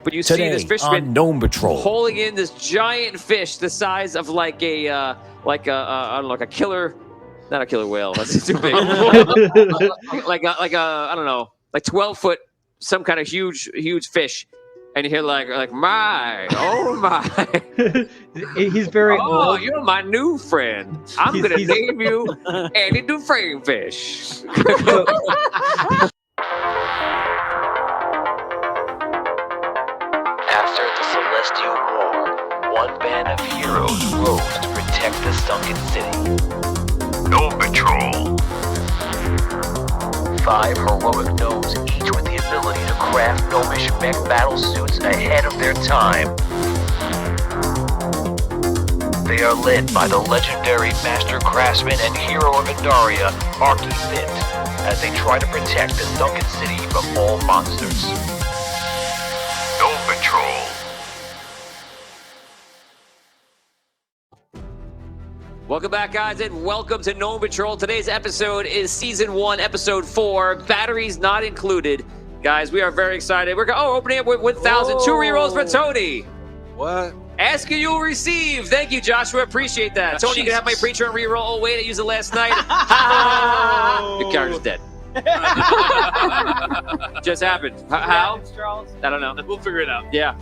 But you see this fisherman Gnome Patrol holding in this giant fish the size of like a I don't know, like a killer, not a killer whale. That's too big. like a I don't know, like 12-foot, some kind of huge fish. And you hear like my, oh my. He's very oh, old. you're my new friend. I'm gonna name you Andy Dufresne Fish. After the Celestial War, one band of heroes rose to protect the sunken city. Gnome Patrol. 5 heroic gnomes, each with the ability to craft gnomish mech battle suits ahead of their time. They are led by the legendary master craftsman and hero of Indaria, Arky Fit, as they try to protect the sunken city from all monsters. Gnome Patrol. Welcome back, guys, and welcome to Gnome Patrol. Today's episode is Season 1, Episode 4, Batteries Not Included. Guys, we are very excited. We're opening up with 1,000. 2 rerolls for Tony. What? Ask and you'll receive. Thank you, Joshua. Appreciate that. Tony, you can have my preacher and reroll. Oh, wait, I used it last night. Your character's dead. Just happened. How? I don't know. We'll figure it out. Yeah.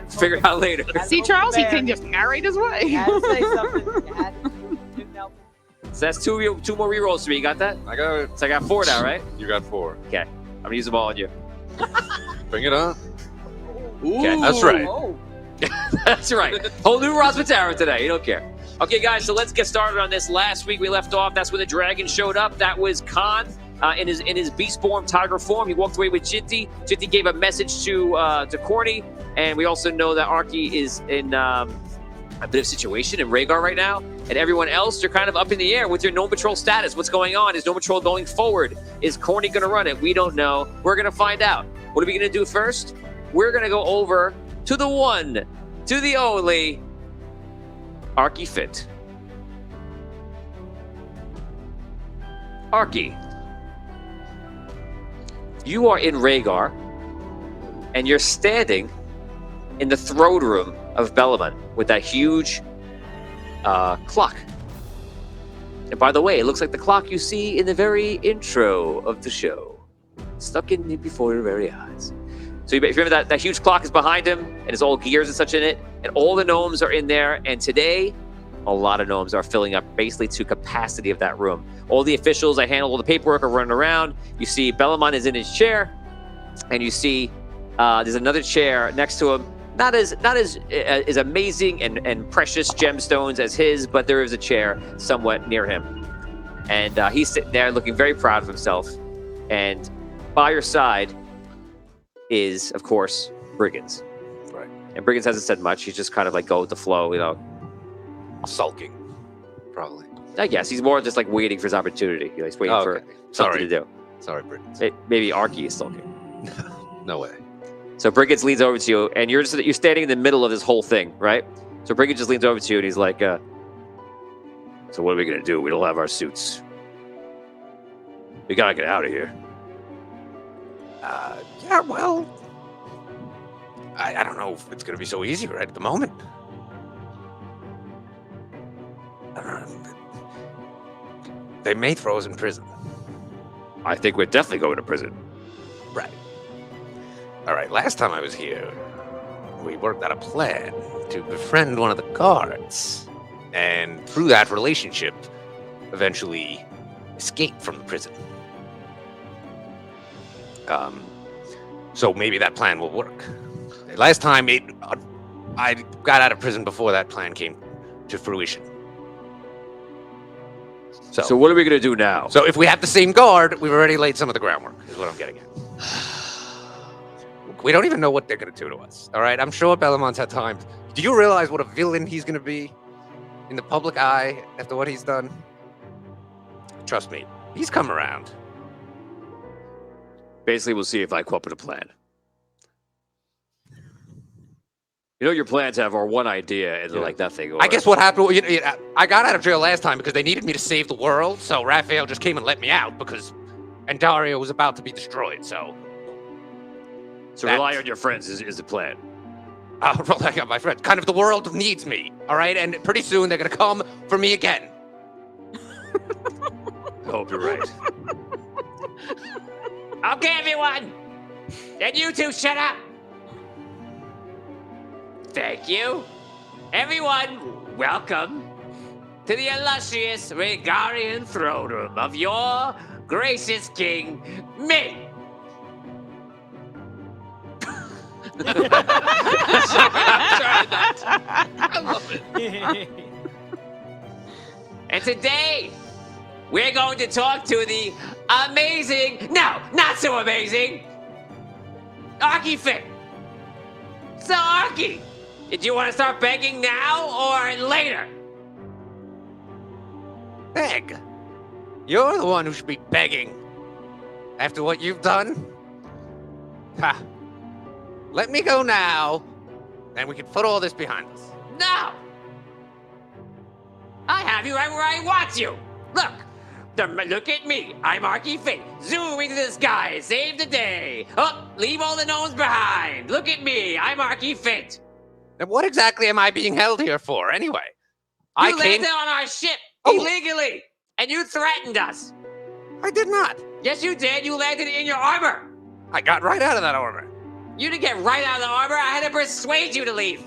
Figure it out later. See, Charles, he can just narrate his way. You had to say something. You had to. Couldn't help it. So that's two more rerolls for me. You got that? I got it. So I got 4 now, right? You got 4. Okay. I'm gonna use them all on you. Bring it on. Okay. That's right. Oh. That's right. Whole new Rosmatara today. You don't care. Okay, guys, so let's get started on this. Last week we left off. That's when the dragon showed up. That was Khan in his beastborn tiger form. He walked away with Jinty. Jinty gave a message to Corny, and we also know that Arky is in a bit of situation in Rhaegar right now. And everyone else, you're kind of up in the air with your Gnome Patrol status. What's going on? Is Gnome Patrol going forward? Is Corny going to run it? We don't know. We're going to find out. What are we going to do first? We're going to go over to the one, to the only, Arky Fit. Arky, you are in Rhaegar, and you're standing in the throne room of Bellaman with that huge clock. And by the way, it looks like the clock you see in the very intro of the show, stuck in before your very eyes. So if you remember that huge clock is behind him, and it's all gears and such in it, and all the gnomes are in there, and today, a lot of gnomes are filling up basically to capacity of that room. All the officials that handle all the paperwork are running around. You see Bellaman is in his chair, and you see there's another chair next to him. Not as amazing and precious gemstones as his, but there is a chair somewhat near him. And he's sitting there looking very proud of himself. And by your side is, of course, Briggins. Right. And Briggins hasn't said much. He's just kind of like go with the flow, you know. Sulking, probably. I guess he's more just like waiting for his opportunity. He's waiting for something to do. Sorry, Briggins. Maybe Arky is sulking. No way. So Briggins leans over to you, and you're standing in the middle of this whole thing, right? So Briggins just leans over to you, and he's like, so what are we going to do? We don't have our suits. We got to get out of here. Yeah, well, I don't know if it's going to be so easy right at the moment. I don't know. They may throw us in prison. I think we're definitely going to prison. Right. All right, last time I was here, we worked out a plan to befriend one of the guards, and through that relationship, eventually escape from the prison. So maybe that plan will work. Last time, I got out of prison before that plan came to fruition. So what are we going to do now? So if we have the same guard, we've already laid some of the groundwork, is what I'm getting at. We don't even know what they're going to do to us, all right? I'm sure Bellamon's had time. Do you realize what a villain he's going to be in the public eye after what he's done? Trust me, he's come around. Basically, we'll see if I come up with a plan. You know, your plans have our one idea, and they're like nothing. I guess what happened, I got out of jail last time because they needed me to save the world, so Raphael just came and let me out because Andaria was about to be destroyed, so So That- rely on your friends is the plan. I'll rely on my friends. Kind of the world needs me, all right? And pretty soon they're going to come for me again. I hope you're right. Okay, everyone. And you two, shut up. Thank you. Everyone, welcome to the illustrious Regarian throne room of your gracious king, me. And today, we're going to talk to the amazing, no, not so amazing, Arky Fit. So, Arky, did you want to start begging now or later? Beg. You're the one who should be begging. After what you've done? Ha. Let me go now, and we can put all this behind us. No! I have you right where I want you. Look, look at me. I'm Arky Fit. Zoom into the sky, save the day. Oh, leave all the gnomes behind. Look at me. I'm Arky Fit. And what exactly am I being held here for, anyway? You landed on our ship illegally, and you threatened us. I did not. Yes, you did. You landed in your armor. I got right out of that armor. You didn't get right out of the armor. I had to persuade you to leave.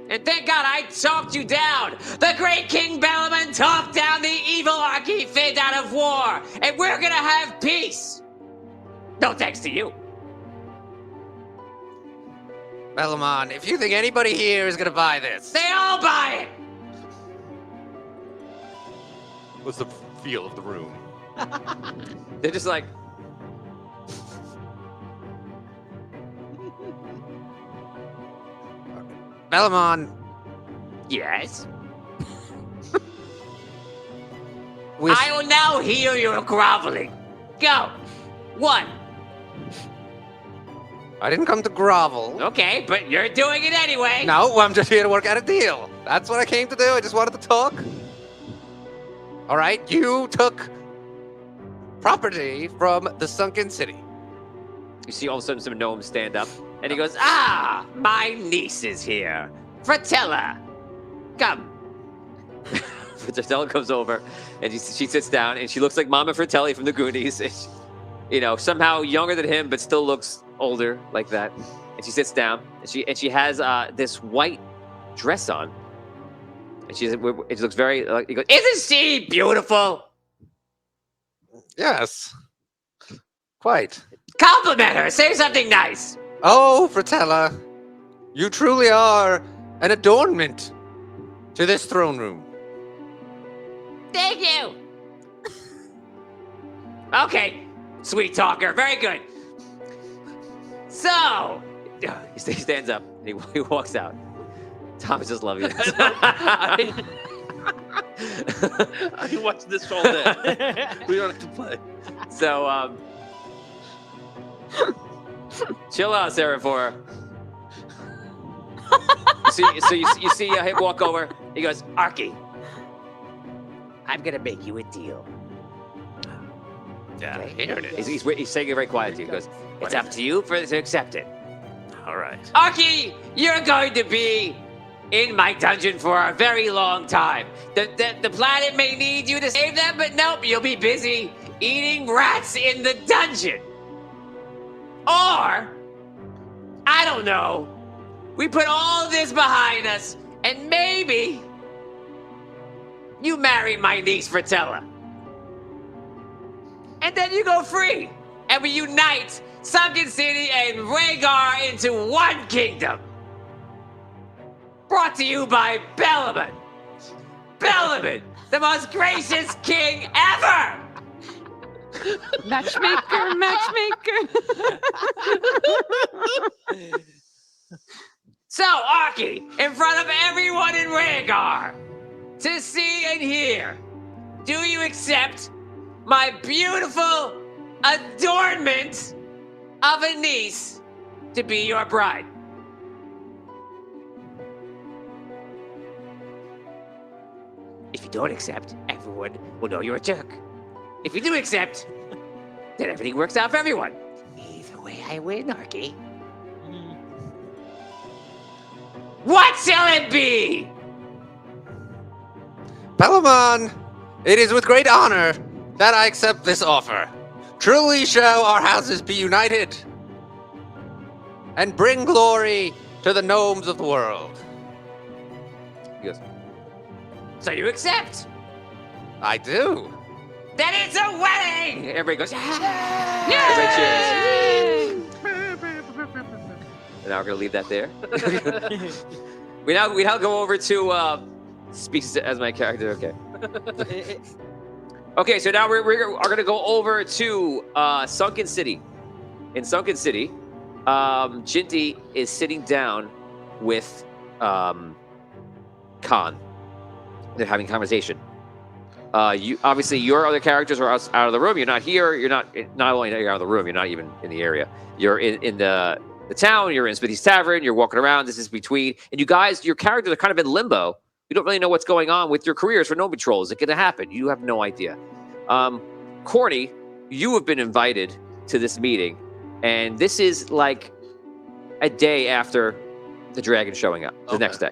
And thank God I talked you down. The great King Bellaman talked down the evil Arky Fit out of war. And we're gonna have peace. No thanks to you. Bellaman, if you think anybody here is gonna buy this, They all buy it. What's the feel of the room? They're just like, Bellaman, Yes. with I will now hear your groveling. Go. 1. I didn't come to grovel. Okay, but you're doing it anyway. No, I'm just here to work out a deal. That's what I came to do. I just wanted to talk. All right, you took property from the sunken city. you see all of a sudden some gnomes stand up, and he goes, Ah, my niece is here. Fratella. Come. Fratelli comes over, and she sits down, and she looks like Mama Fratelli from the Goonies. And somehow younger than him, but still looks older like that. And she sits down, and she has this white dress on, and she looks very. He goes, Isn't she beautiful? Yes, quite. Compliment her. Say something nice. Oh, Fratella, you truly are an adornment to this throne room. Thank you. Okay, sweet talker. Very good. So, he stands up, and he walks out. Thomas just loves you. I watched this all day. We don't have to play. So, chill out, Seraphora. So you see him walk over. He goes, Arky, I'm gonna make you a deal. Yeah, here it is. he's saying it very quietly. He goes, It's up to you to accept it. All right. Arky, you're going to be in my dungeon for a very long time. The planet may need you to save them, but nope, you'll be busy eating rats in the dungeon. Or, I don't know, we put all this behind us, and maybe you marry my niece Fratella. And then you go free, and we unite Sunken City and Rhaegar into one kingdom. Brought to you by Bellaman. Bellaman, the most gracious king ever! Matchmaker, matchmaker. So, Arky, in front of everyone in Rhaegar, to see and hear, do you accept my beautiful adornment of a niece to be your bride? If you don't accept, everyone will know you're a jerk. If you do accept, then everything works out for everyone. Either way I win, Arky. What shall it be? Palamon, it is with great honor that I accept this offer. Truly shall our houses be united and bring glory to the gnomes of the world. He goes, So you accept? I do. Then it's a wedding! Everybody goes, yeah! Everybody And now we're gonna leave that there. we now go over to speaks as my character. Okay. Okay, so now we're gonna go over to Sunken City. In Sunken City, Jinty is sitting down with Khan. They're having a conversation. You obviously your other characters are out of the room. You're not here. You're not only are you out of the room. You're not even in the area. You're in the town. You're in Smithy's Tavern. You're walking around. This is between, and you guys, your characters are kind of in limbo. You don't really know what's going on with your careers for Gnome Patrol. Is it going to happen? You have no idea. Corny, you have been invited to this meeting, and this is like a day after the dragon showing up. The next day.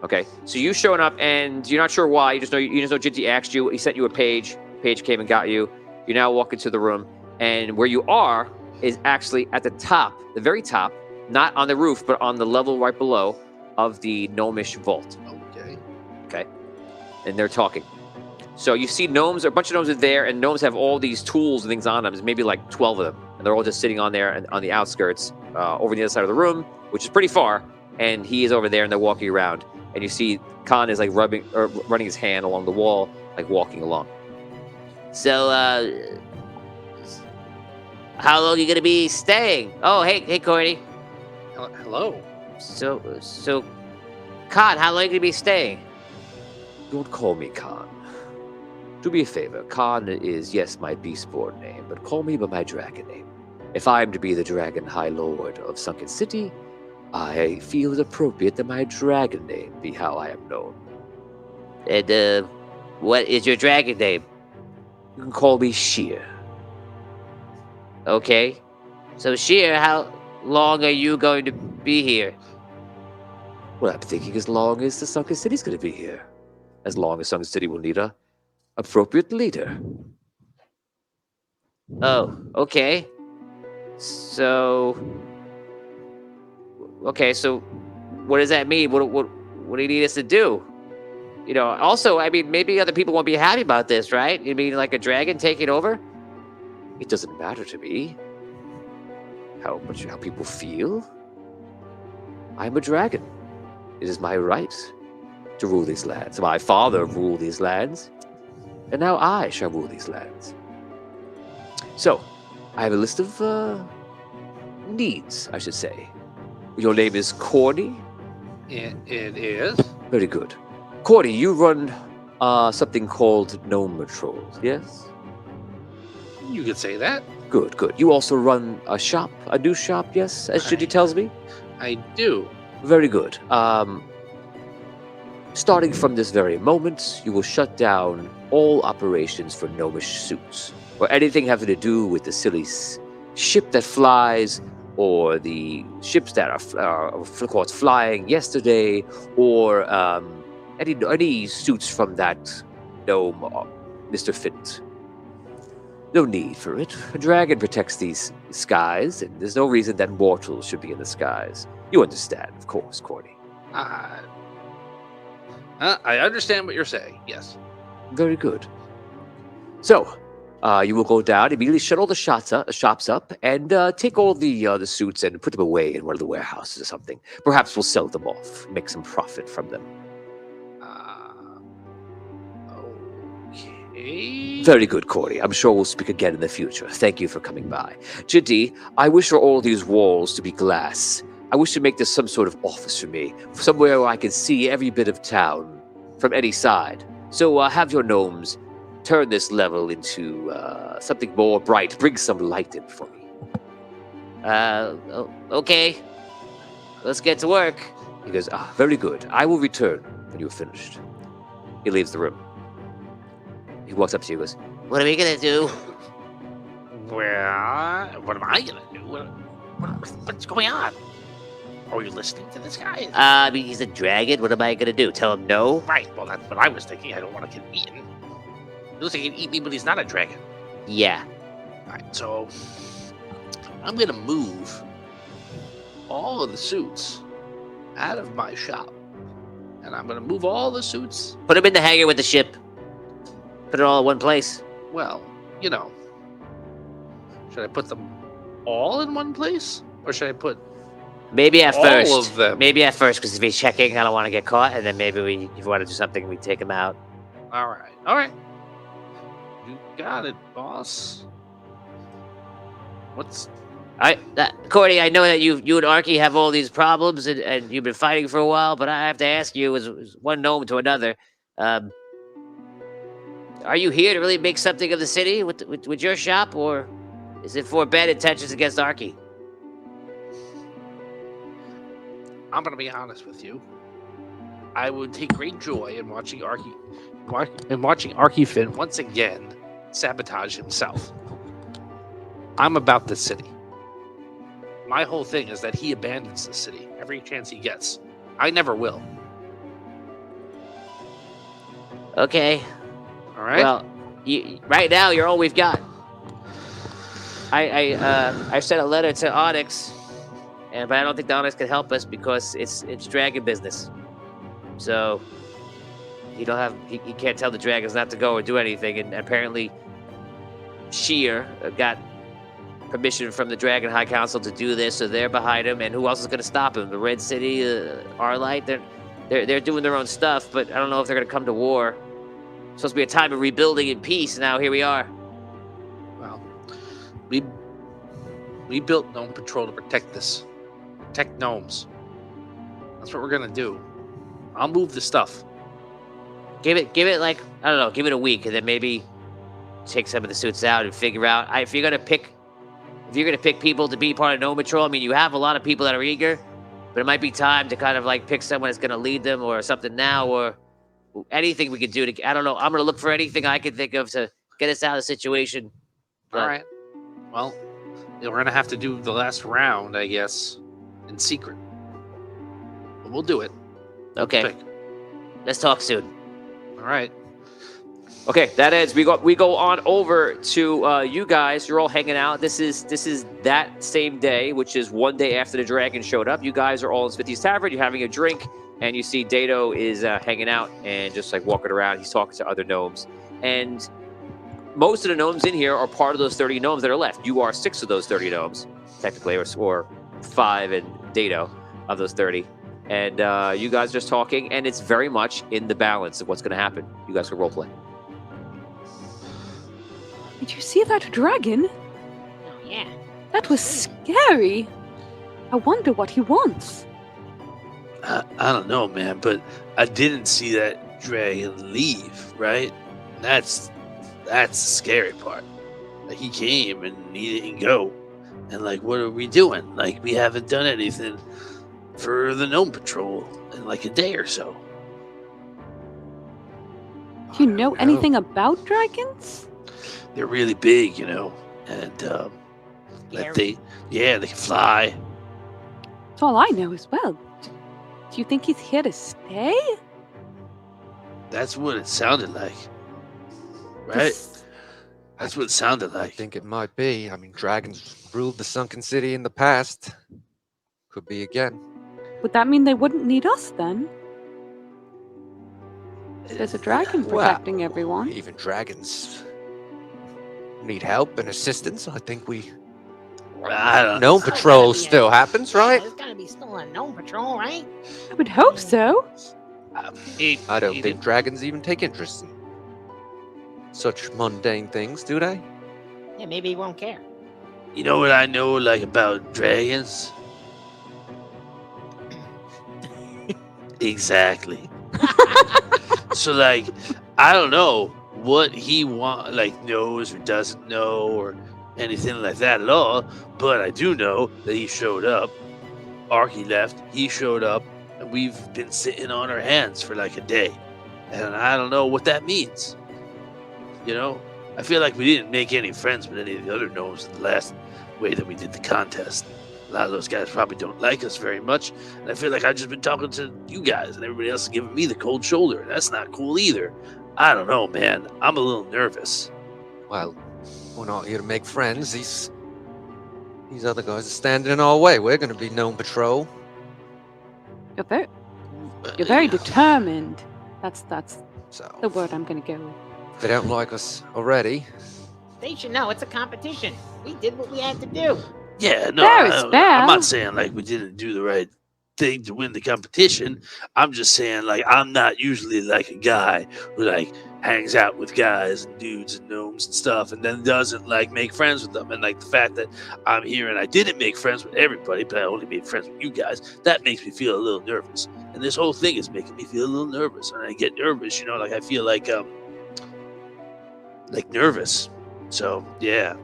Okay, so you showing up, and you're not sure why. You just know Jinty asked you. He sent you a page. Page came and got you. You now walk into the room, and where you are is actually at the top, the very top, not on the roof, but on the level right below of the gnomish vault. Okay, and they're talking. So you see gnomes, a bunch of gnomes are there, and gnomes have all these tools and things on them. There's maybe like 12 of them, and they're all just sitting on there and on the outskirts, over the other side of the room, which is pretty far. And he is over there, and they're walking around. And you see Khan is like running his hand along the wall, like walking along. So, how long are you gonna be staying? Oh, hey, Corny. Hello. So, Khan, how long are you gonna be staying? Don't call me Khan. Do me a favor. Khan is, yes, my beastborn name, but call me by my dragon name. If I am to be the Dragon High Lord of Sunken City, I feel it appropriate that my dragon name be how I am known. And, what is your dragon name? You can call me Sheer. Okay. So, Sheer, how long are you going to be here? Well, I'm thinking as long as the Sunken City's going to be here. As long as Sunken City will need a appropriate leader. Oh, okay. So, what does that mean? What do you need us to do? You know, also, I mean, maybe other people won't be happy about this, right? You mean like a dragon taking over? It doesn't matter to me how people feel. I'm a dragon. It is my right to rule these lands. My father ruled these lands, and now I shall rule these lands. So, I have a list of needs, I should say. Your name is Corny? It is. Very good. Corny, you run something called Gnome Patrol, yes? You could say that. Good. You also run a new shop, yes, as Jinty tells me? I do. Very good. Starting from this very moment, you will shut down all operations for gnomish suits, or anything having to do with the silly ship that flies, or the ships that are of course flying yesterday, or any suits from that gnome, Mr. Fint. No need for it. A dragon protects these skies, and there's no reason that mortals should be in the skies. You understand, of course, Corny. I understand what you're saying, yes. Very good. So, you will go down, immediately shut all the shops up, and take all the suits and put them away in one of the warehouses or something. Perhaps we'll sell them off, make some profit from them. Okay. Very good, Corey. I'm sure we'll speak again in the future. Thank you for coming by. Jinty, I wish for all these walls to be glass. I wish to make this some sort of office for me, somewhere where I can see every bit of town from any side. So have your gnomes turn this level into something more bright. Bring some light in for me. Okay. Let's get to work. He goes, very good. I will return when you're finished. He leaves the room. He walks up to you and goes, What are we gonna do? Well, what am I gonna do? What's going on? Are you listening to this guy? I mean, he's a dragon. What am I gonna do? Tell him no? Right. Well, that's what I was thinking. I don't want to get eaten. He looks like he can eat me, but he's not a dragon. Yeah. All right. So I'm gonna move all of the suits out of my shop, and I'm gonna move all the suits. Put him in the hangar with the ship. Put it all in one place. Well, you know, should I put them all in one place, or should I put Maybe at all first. of them? Maybe at first, because if he's checking, I don't want to get caught. And then maybe if we want to do something, we take him out. All right. All right. You got it, boss. What's Cordy, I know that you and Arky have all these problems, and you've been fighting for a while. But I have to ask you, as one gnome to another, are you here to really make something of the city with your shop, or is it for bad intentions against Arky? I'm gonna be honest with you. I would take great joy in watching Arky Finn once again sabotage himself. I'm about the city. My whole thing is that he abandons the city every chance he gets. I never will. Okay. All right. Well, right now you're all we've got. I sent a letter to Onyx, but I don't think the Onyx can help us because it's dragon business. So he can't tell the dragons not to go or do anything. And apparently, Sheer got permission from the Dragon High Council to do this, so they're behind him. And who else is going to stop him? The Red City, Arlight. They're doing their own stuff, but I don't know if they're going to come to war. It's supposed to be a time of rebuilding and peace. And now here we are. Well, we built Gnome Patrol to protect this. Protect gnomes. That's what we're gonna do. I'll move the stuff. Give it like, I don't know, give it a week, and then maybe take some of the suits out and figure out if you're gonna pick people to be part of Gnome Patrol. I mean, you have a lot of people that are eager, but it might be time to kind of like pick someone that's gonna lead them or something now, or anything we could do to. I don't know. I'm gonna look for anything I can think of to get us out of the situation. But, All right. Well, we're gonna have to do the last round, I guess, in secret. But we'll do it. Okay. Pick. Let's talk soon. All right. Okay, that ends. We go on over to you guys. You're all hanging out. This is that same day, which is one day after the dragon showed up. You guys are all in Smithy's Tavern. You're having a drink, and you see Dato is hanging out and just like walking around. He's talking to other gnomes, and most of the gnomes in here are part of those 30 gnomes that are left. You are 6 of those 30 gnomes, technically, or 5 and Dato of those 30. And you guys are just talking, and it's very much in the balance of what's going to happen. You guys can roleplay. Did you see that dragon? Oh, yeah. That was scary. I wonder what he wants. I don't know, man, but I didn't see that dragon leave, right? That's the scary part. Like, he came and he didn't go. And, like, what are we doing? Like, we haven't done anything for the Gnome Patrol in, like, a day or so. Do you know anything about dragons? They're really big, you know, and like they can fly. That's all I know as well. Do you think he's here to stay? That's what it sounded like, right? That's what it sounded I like. think it might be. I mean, dragons ruled the sunken city in the past. Could be again. Would that mean they wouldn't need us then? There's a dragon protecting everyone. Even dragons need help and assistance. I think I don't Gnome There's Patrol gotta be still happens, right? There's gotta be still a gnome patrol, right? I would hope so. I don't think dragons even take interest in such mundane things, do they? Yeah, maybe he won't care. You know what I know, like, about dragons? Exactly. So, like, I don't know what he knows or doesn't know or anything like that at all, but I do know that he showed up. Arky left, he showed up, and we've been sitting on our hands for like a day. And I don't know what that means. You know? I feel like we didn't make any friends with any of the other gnomes in the last way that we did the contest. A lot of those guys probably don't like us very much, and I feel like I've just been talking to you guys, and everybody else is giving me the cold shoulder. That's not cool either. I don't know, man. I'm a little nervous. Well, we're not here to make friends. These other guys are standing in our way. We're going to be Gnome Patrol. You're very determined. That's So, the word I'm gonna go with. if they don't like us already, They should know it's a competition. We did what we had to do. Yeah, no, Fair is fair. I'm not saying like we didn't do the right thing to win the competition. I'm just saying like I'm not usually like a guy who like hangs out with guys and dudes and gnomes and stuff and then doesn't like make friends with them. And like the fact that I'm here and I didn't make friends with everybody, but I only made friends with you guys, that makes me feel a little nervous. And this whole thing is making me feel a little nervous. And I get nervous, you know, like I feel like nervous. So yeah.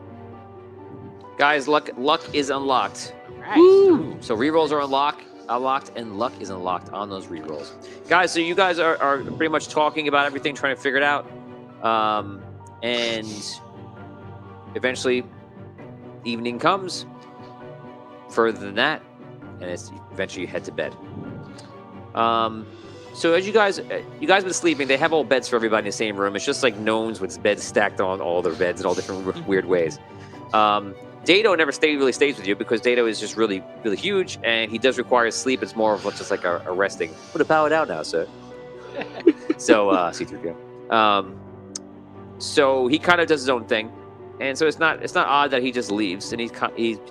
Guys, luck is unlocked. Right. So rerolls are unlocked, and luck is unlocked on those rerolls. Guys, so you guys are pretty much talking about everything, trying to figure it out. And eventually, evening comes. Further than that, and it's eventually you head to bed. So as you guys been sleeping, they have all beds for everybody in the same room. It's just like gnomes with beds stacked on all their beds in all different weird ways. Dato never really stays with you because Dato is just really, really huge, and he does require sleep. It's more of just like a resting. Put a power down now, sir. So C3PO. So he kind of does his own thing, and so it's not odd that he just leaves, and he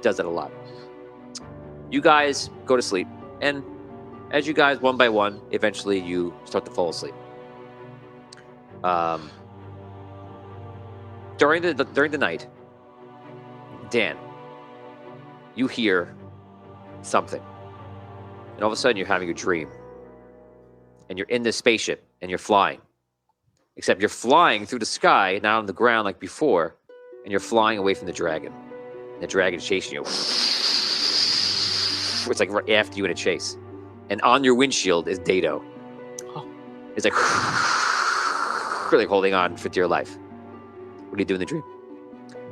does that a lot. You guys go to sleep, and as you guys one by one, eventually you start to fall asleep. During the night, Dan, you hear something, and all of a sudden you're having a dream, and you're in this spaceship, and you're flying, except you're flying through the sky, not on the ground like before, and you're flying away from the dragon, and the dragon's chasing you. It's like right after you in a chase, and on your windshield is Dato. It's like really holding on for dear life. What do you do in the dream?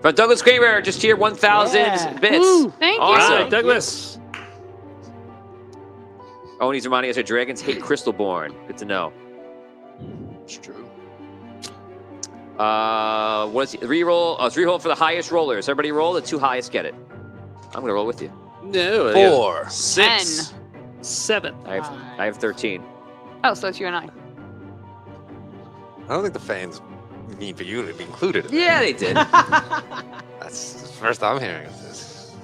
From Douglas Kramer, just here 1,000 bits. Woo, thank you. Awesome. Douglas. Oh, and he's reminding us that dragons hate Crystalborn. Good to know. It's true. What is it? Reroll? Oh, it's reroll for the highest rollers. Everybody roll. The two highest get it. I'm gonna roll with you. No. 4. 6. 7. I have 13. Oh, so it's you and I. I don't think the fans mean for you to be included in Yeah, they did. That's the first I'm hearing of this.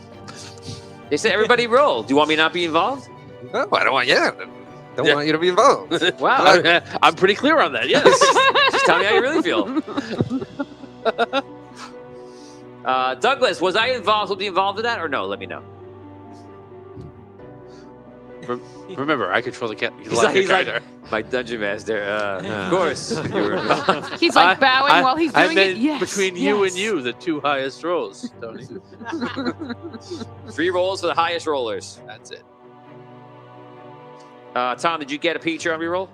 They said everybody roll. Do you want me to not be involved? No, I don't want want you to be involved. Wow. I'm pretty clear on that, yes. Just tell me how you really feel. Douglas, was I involved? Will be involved in that or no? Let me know. Remember, I control the cat. He's like my dungeon master. Of course. You were involved. He's like bowing while he's I doing meant it. Yes. between you and you, the two highest rolls, Tony. 3 rolls for the highest rollers. That's it. Tom, did you get a picture on reroll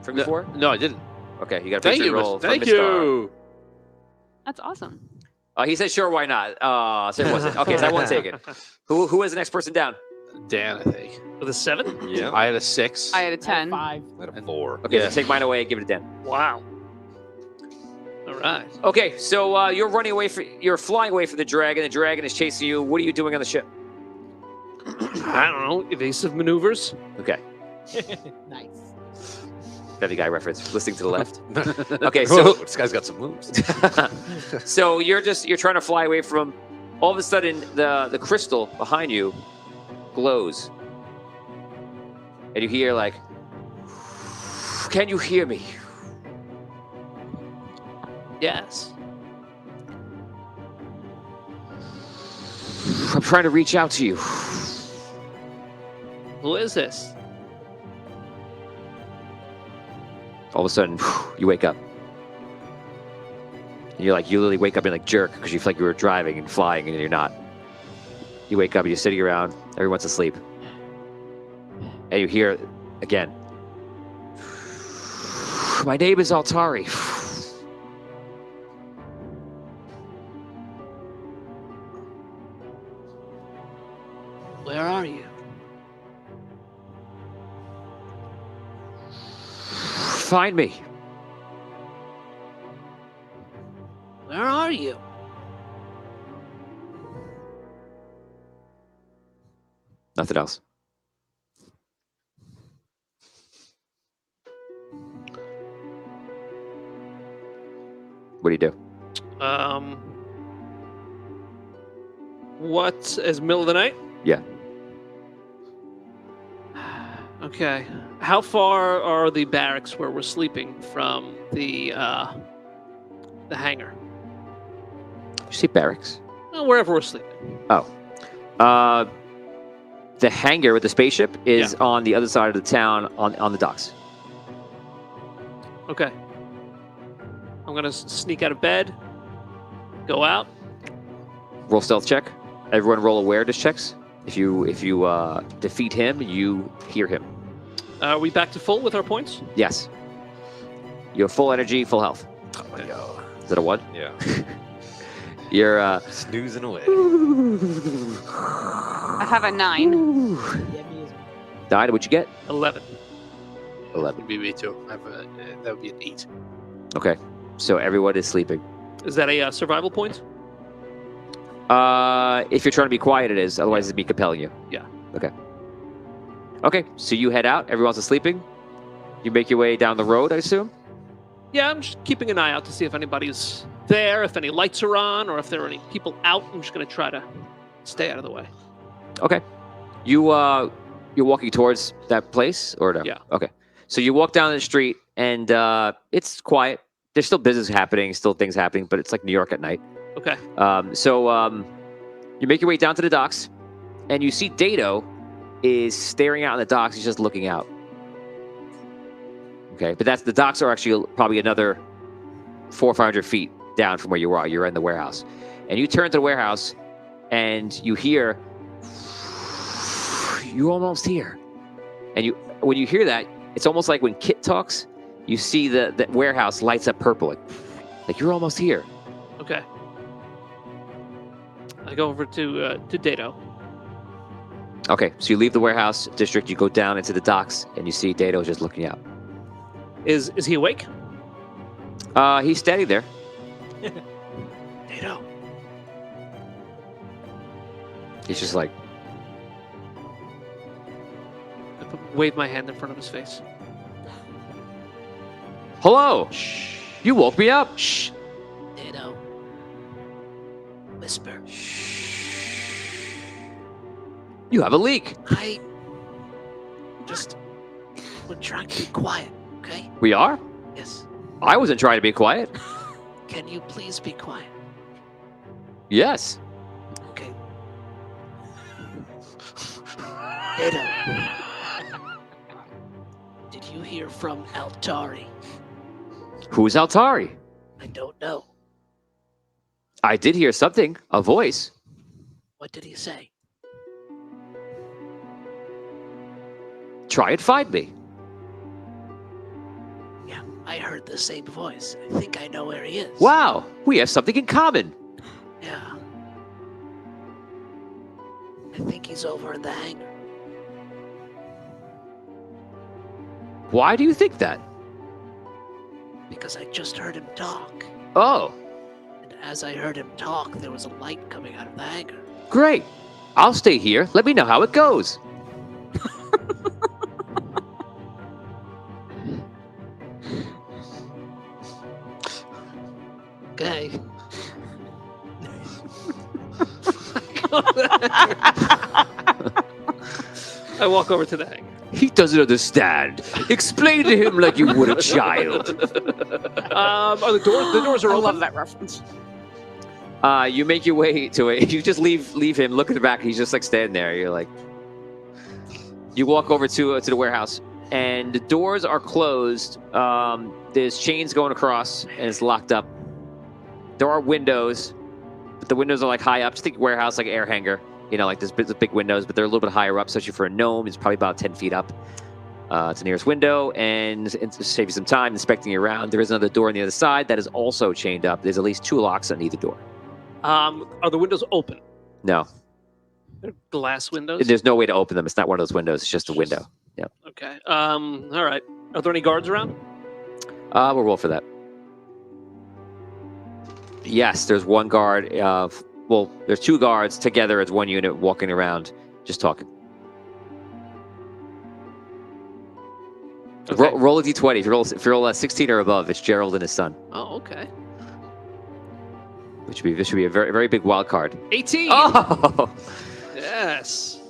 from before? No, I didn't. Okay, you got a Thank picture you. roll. Thank from Mr. you. That's awesome. He said, "Sure, why not?" So it wasn't. Okay, so I won't take it. Who was the next person down? Dan, I think. With a 7? Yeah. I had a 6. I had a 10. 5. I had a 4. Okay, Yeah. so take mine away and give it to Dan. Wow. All right. Okay, so you're you're flying away from the dragon. The dragon is chasing you. What are you doing on the ship? I don't know. Evasive maneuvers? Okay, Nice. Bevy guy reference. Listening to the left. Okay, so Whoa, this guy's got some moves. so you're trying to fly away from. All of a sudden, the crystal behind you glows, and you hear like, "Can you hear me?" Yes. I'm trying to reach out to you. Who is this? All of a sudden, you wake up. And you literally wake up and like jerk because you feel like you were driving and flying and you're not. You wake up and you're sitting around, everyone's asleep. And you hear again, "My name is Altari. find me. Where are you? Nothing else. What do you do? What is middle of the night? Yeah. Okay. How far are the barracks where we're sleeping from the hangar? You see barracks? Well, wherever we're sleeping. Oh. The hangar with the spaceship is on the other side of the town on the docks. Okay. I'm gonna sneak out of bed, go out. Roll stealth check. Everyone roll awareness checks. If you defeat him, you hear him. Are we back to full with our points? Yes. You have full energy, full health. Oh my god. Is that a 1? Yeah. You're Snoozing away. I have a 9. Yeah, me as well. 9. What'd you get? 11. 11. Would be me too. I have that would be an 8. Okay. So everyone is sleeping. Is that a survival point? If you're trying to be quiet, it is. Otherwise, it'd be compelling you. Yeah. Okay. Okay. So you head out. Everyone's sleeping. You make your way down the road, I assume. Yeah, I'm just keeping an eye out to see if anybody's there, if any lights are on, or if there are any people out. I'm just gonna try to stay out of the way. Okay. You're walking towards that place, or no? Yeah. Okay. So you walk down the street, and it's quiet. There's still business happening, still things happening, but it's like New York at night. Okay. So you make your way down to the docks, and you see Dado is staring out on the docks. He's just looking out. Okay, but the docks are actually probably another 400 or 500 feet down from where you are. You're in the warehouse, and you turn to the warehouse, and you hear, "You're almost here." And when you hear that, it's almost like when Kit talks. You see the warehouse lights up purple, like you're almost here. Okay. I go over to Dado. Okay, so you leave the warehouse district, you go down into the docks, and you see Dado just looking out. Is he awake? He's standing there. Dado. He's just like, I wave my hand in front of his face. "Hello! Shh. You woke me up!" Shh. Dado. Whisper. You have a leak. We're trying to be quiet, okay? We are? Yes. I wasn't trying to be quiet. Can you please be quiet? Yes. Okay. Dado. Did you hear from Altari? Who's Altari? I don't know. I did hear something, a voice. What did he say? Try and find me. Yeah, I heard the same voice. I think I know where he is. Wow, we have something in common. Yeah. I think he's over in the hangar. Why do you think that? Because I just heard him talk. Oh, And as I heard him talk, there was a light coming out of the hangar. great. I'll stay here. Let me know how it goes. Okay. I walk over to the hangar. He doesn't understand. Explain to him like you would a child. Are the doors are I open? love that reference. You make your way to it. You just leave him. Look at the back. He's just like standing there. You're like, you walk over to the warehouse, and the doors are closed. There's chains going across, and it's locked up. There are windows, but the windows are like high up. Just think warehouse like air hangar. You know, like there's big windows, but they're a little bit higher up. Especially for a gnome, it's probably about 10 feet up. It's the nearest window, and to save you some time inspecting around, there is another door on the other side that is also chained up. There's at least 2 locks on either door. Are the windows open? No, They're glass windows? there's no way to open them. It's not one of those windows. It's just a window. Yeah. Okay. All right. Are there any guards around? We'll roll for that. Yes, there's one guard. Well, there's two guards together as one unit walking around, just talking. Okay. Roll a d20. If you roll a 16 or above, it's Gerald and his son. Oh, okay. This should be a very, very big wild card. 18. Oh! Yes.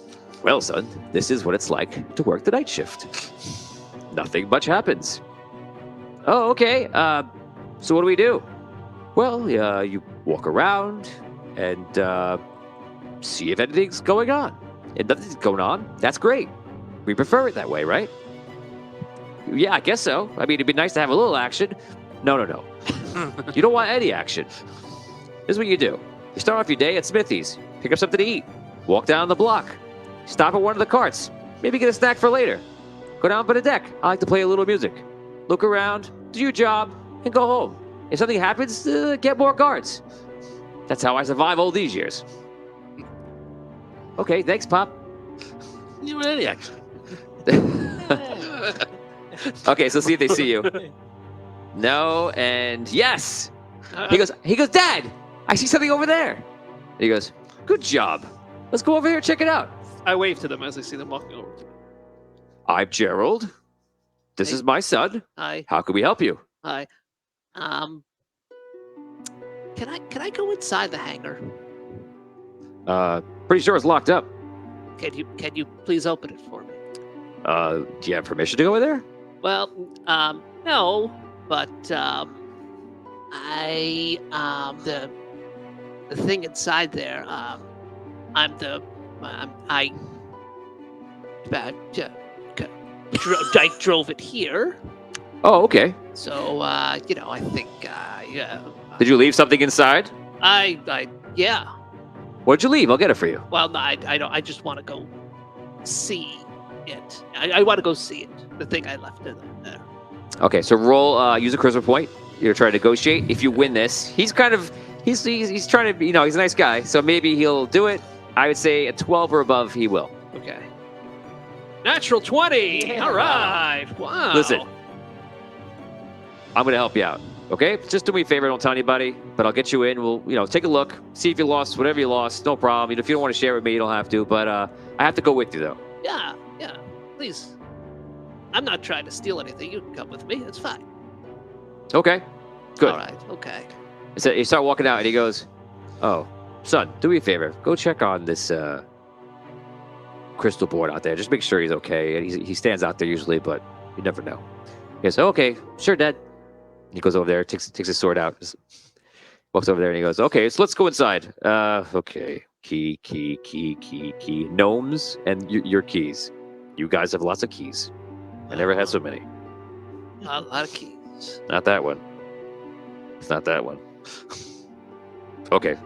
Well, son, this is what it's like to work the night shift. Nothing much happens. Oh, okay. So what do we do? Well, you walk around and see if anything's going on. If nothing's going on, that's great. We prefer it that way, right? Yeah, I guess so. I mean, it'd be nice to have a little action. No. You don't want any action. This is what you do. You start off your day at Smithy's, pick up something to eat, walk down the block, stop at one of the carts, maybe get a snack for later. Go down by the deck. I like to play a little music. Look around, do your job, and go home. If something happens, get more guards. That's how I survive all these years. Okay, thanks, Pop. You really actually. Okay, so see if they see you. No, and yes. He goes, Dad, I see something over there. He goes, good job. Let's go over here and check it out. I wave to them as I see them walking over to me. I'm Gerald. This Hey. is my son. Hi. How can we help you? Hi. Can I go inside the hangar? Pretty sure it's locked up. Can you please open it for me? Do you have permission to go in there? Well, no, but the thing inside there, I drove it here, Oh, okay. so I think Did you leave something inside? yeah. What'd you leave? I'll get it for you. Well, no, I don't. I just want to go see it. I want to go see it. The thing I left in there. Okay, so roll. Use a charisma point. You're trying to negotiate. If you win this, he's trying to. He's trying to. He's a nice guy. So maybe he'll do it. I would say a 12 or above, he will. Okay. Natural 20. Yeah. All right. Wow. Listen, I'm gonna help you out. Okay, just do me a favor. Don't tell anybody, but I'll get you in. We'll, take a look, see if you lost whatever you lost. No problem. If you don't want to share with me, you don't have to. But I have to go with you though. Yeah. Please. I'm not trying to steal anything. You can come with me. It's fine. Okay, good. All right. Okay. So you start walking out, and he goes, "Oh, son, do me a favor. Go check on this crystal board out there. Just make sure he's okay." And he stands out there usually, but you never know. He goes, "Okay, sure, Dad." He goes over there, takes his sword out, just walks over there, and he goes, "Okay, so let's go inside." Okay. Key. Gnomes and your keys. You guys have lots of keys. I never had so many. A lot of keys. Not that one. It's not that one. Okay.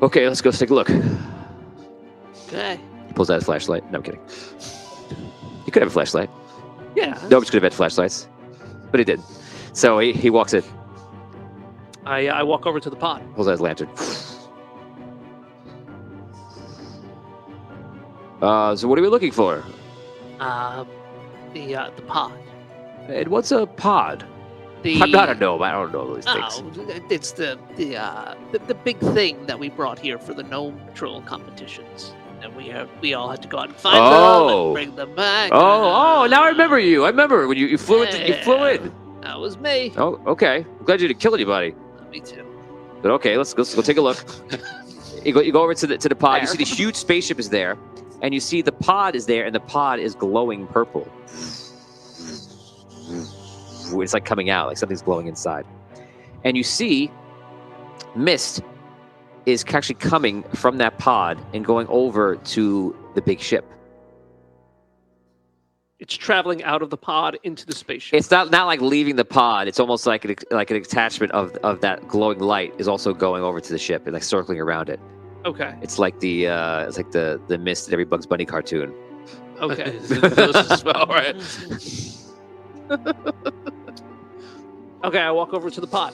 Okay, let's go take a look. Okay. He pulls out his flashlight. No, I'm kidding. He could have a flashlight. Yeah. Gnomes could have had flashlights, but he didn't. So he walks in, I walk over to the pod. pulls out his lantern. So what are we looking for? The pod. And what's a pod? The I'm not a gnome. I don't know those things. Oh, it's the big thing that we brought here for the gnome patrol competitions, and we all had to go out and find them Oh. and bring them back. Oh, now I remember you. I remember when you flew in. You flew in. That was me. Oh, okay. I'm glad you didn't kill anybody. Me too. But okay, let's go take a look. You go over to the pod. You There. see the huge spaceship is there, and you see the pod is there, and the pod is glowing purple. It's like coming out, like something's glowing inside. And you see mist is actually coming from that pod and going over to the big ship. It's traveling out of the pod into the spaceship. It's not like leaving the pod. It's almost like an attachment of that glowing light is also going over to the ship and like circling around it. Okay. It's like the mist in every Bugs Bunny cartoon. Okay. Those as well, right? Okay, I walk over to the pod.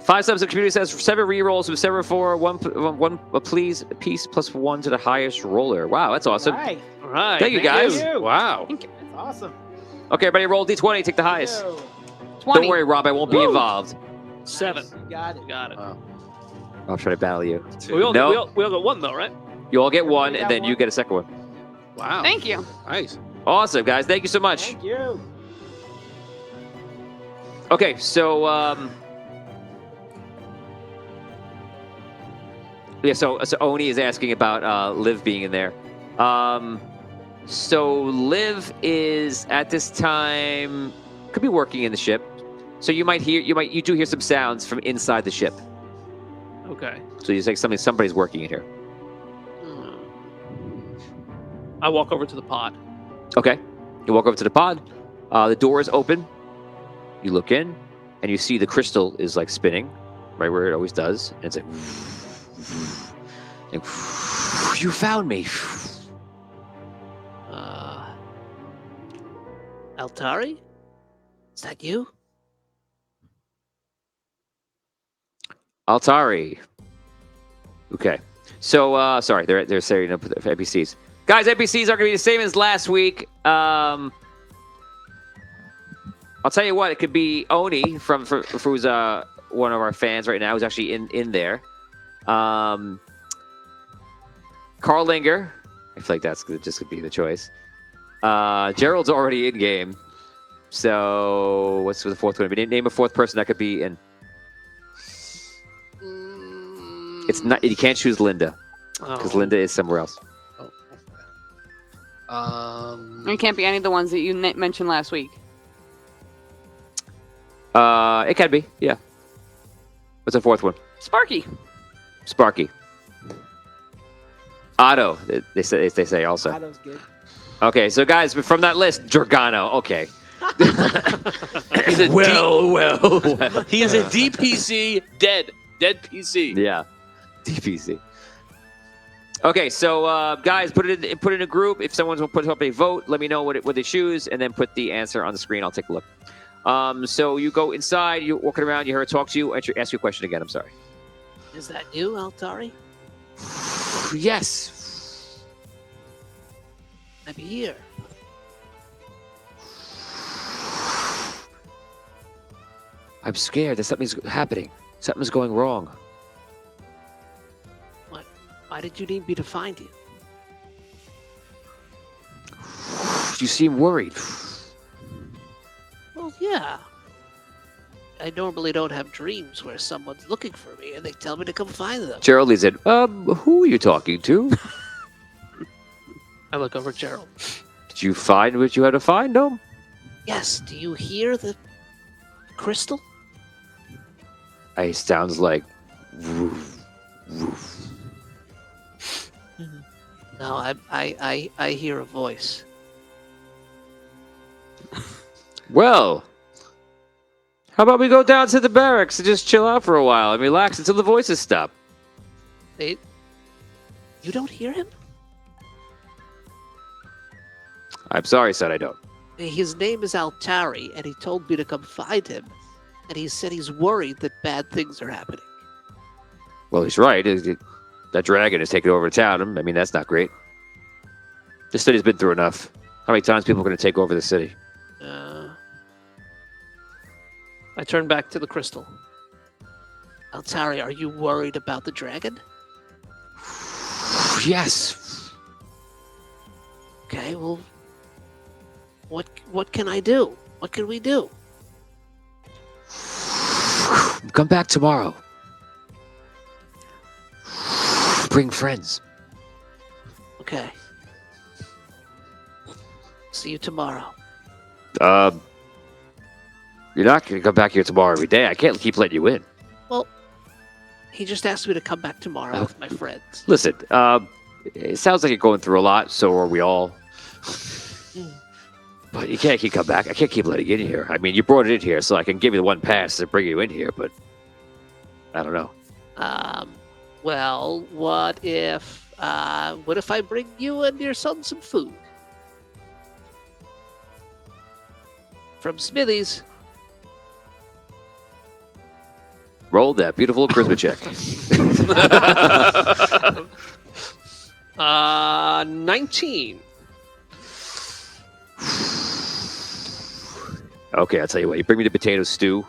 5 subs of community says 7 rerolls with 7/4, one please piece plus 1 to the highest roller. Wow, that's awesome. Right. All right. Thank you, guys. you. Wow. That's awesome. Okay, everybody, roll d20. Take the highest. Yo. 20. Don't worry, Rob. I won't be Woo. involved. 7. You got it. Got it. I'll try to battle you. We all, No. we all got 1 though, right? You all get 1, We and got then you one. get a second one. Wow. Thank you. Nice. Awesome, guys. Thank you so much. Thank you. Okay, so yeah, so Oni is asking about Liv being in there. So Liv is at this time could be working in the ship. So you do hear some sounds from inside the ship. Okay. So you say somebody's working in here. I walk over to the pod. Okay. You walk over to the pod. The door is open. You look in, and you see the crystal is like spinning, right where it always does. And it's like, and you found me. Altari? Is that you? Altari. Okay. So, sorry, they're setting up with NPCs. Guys, NPCs are going to be the same as last week. I'll tell you what, it could be Oni who's one of our fans right now, who's actually in there. Carl Linger. I feel like that's just could be the choice. Gerald's already in game. So what's the fourth one? Name a fourth person that could be in. It's not. You can't choose Linda because Linda is somewhere else. It can't be any of the ones that you mentioned last week. It can be. Yeah. What's the fourth one? Sparky. Sparky. Otto. They say also. Otto's good. Okay, so guys, from that list, Giordano. Okay. He's a well. He is a DPC dead PC. Yeah, DPC. Okay, so guys, put it in a group. If someone's gonna put up a vote, let me know what they choose, and then put the answer on the screen. I'll take a look. So you go inside. You're walking around. You hear her talk to you. Ask you a question again. I'm sorry. Is that you, Altari? Yes. I'm here. I'm scared that something's happening. Something's going wrong. What? Why did you need me to find you? You seem worried. Well, yeah. I normally don't have dreams where someone's looking for me and they tell me to come find them. Gerald is in. Who are you talking to? I look over at Gerald. Did you find what you had to find? No. Yes, do you hear the crystal? It sounds like woof, woof. No, I hear a voice. Well, how about we go down to the barracks and just chill out for a while and relax until the voices stop? Wait, you don't hear him? I'm sorry, son, I don't. His name is Altari, and he told me to come find him. And he said he's worried that bad things are happening. Well, he's right. That dragon is taking over the town. I mean, that's not great. This city's been through enough. How many times people are going to take over the city? I turn back to the crystal. Altari, are you worried about the dragon? Yes. Okay, well, what can I do? What can we do? Come back tomorrow. Bring friends. Okay. See you tomorrow. You're not going to come back here tomorrow every day. I can't keep letting you in. Well, he just asked me to come back tomorrow with my friends. Listen, it sounds like you're going through a lot, so are we all. But you can't keep coming back. I can't keep letting you in here. I mean, you brought it in here, so I can give you the one pass to bring you in here, but I don't know. Well, what if I bring you and your son some food? From Smithy's. Roll that beautiful charisma check. 19. Okay, I'll tell you what. You bring me the potato stew.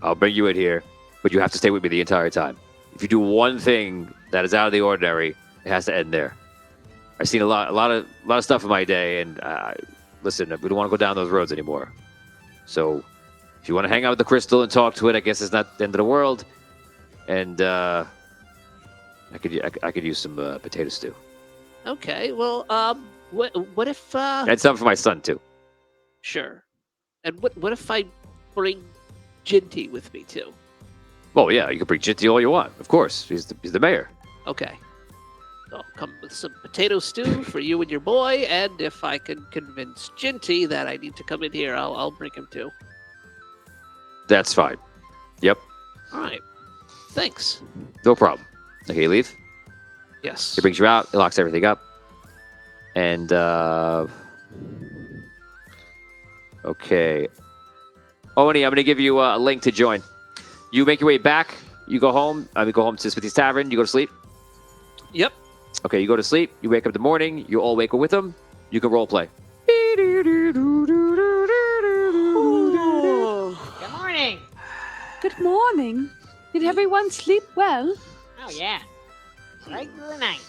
I'll bring you in here, but you have to stay with me the entire time. If you do one thing that is out of the ordinary, it has to end there. I've seen a lot of stuff in my day, and listen, we don't want to go down those roads anymore. So, if you want to hang out with the crystal and talk to it, I guess it's not the end of the world. And I could use some potato stew. Okay, well, what if And some for my son too. Sure. And what if I bring Ginty with me too? Well, yeah, you can bring Jitty all you want. Of course, he's the mayor. Okay. I'll come with some potato stew for you and your boy, and if I can convince Ginty that I need to come in here, I'll bring him too. That's fine. Yep, All right. Thanks. no problem. Okay, you leave. Yes. He brings you out. He locks everything up. And okay, Oni, I'm gonna give you a link to join. You make your way back. You go home. Go home to Smithy's Tavern. You go to sleep. Yep. Okay, you go to sleep. You wake up in the morning. You all wake up with him. You can role play. Good morning. Good morning. Did everyone sleep well? Oh yeah. Right through the night.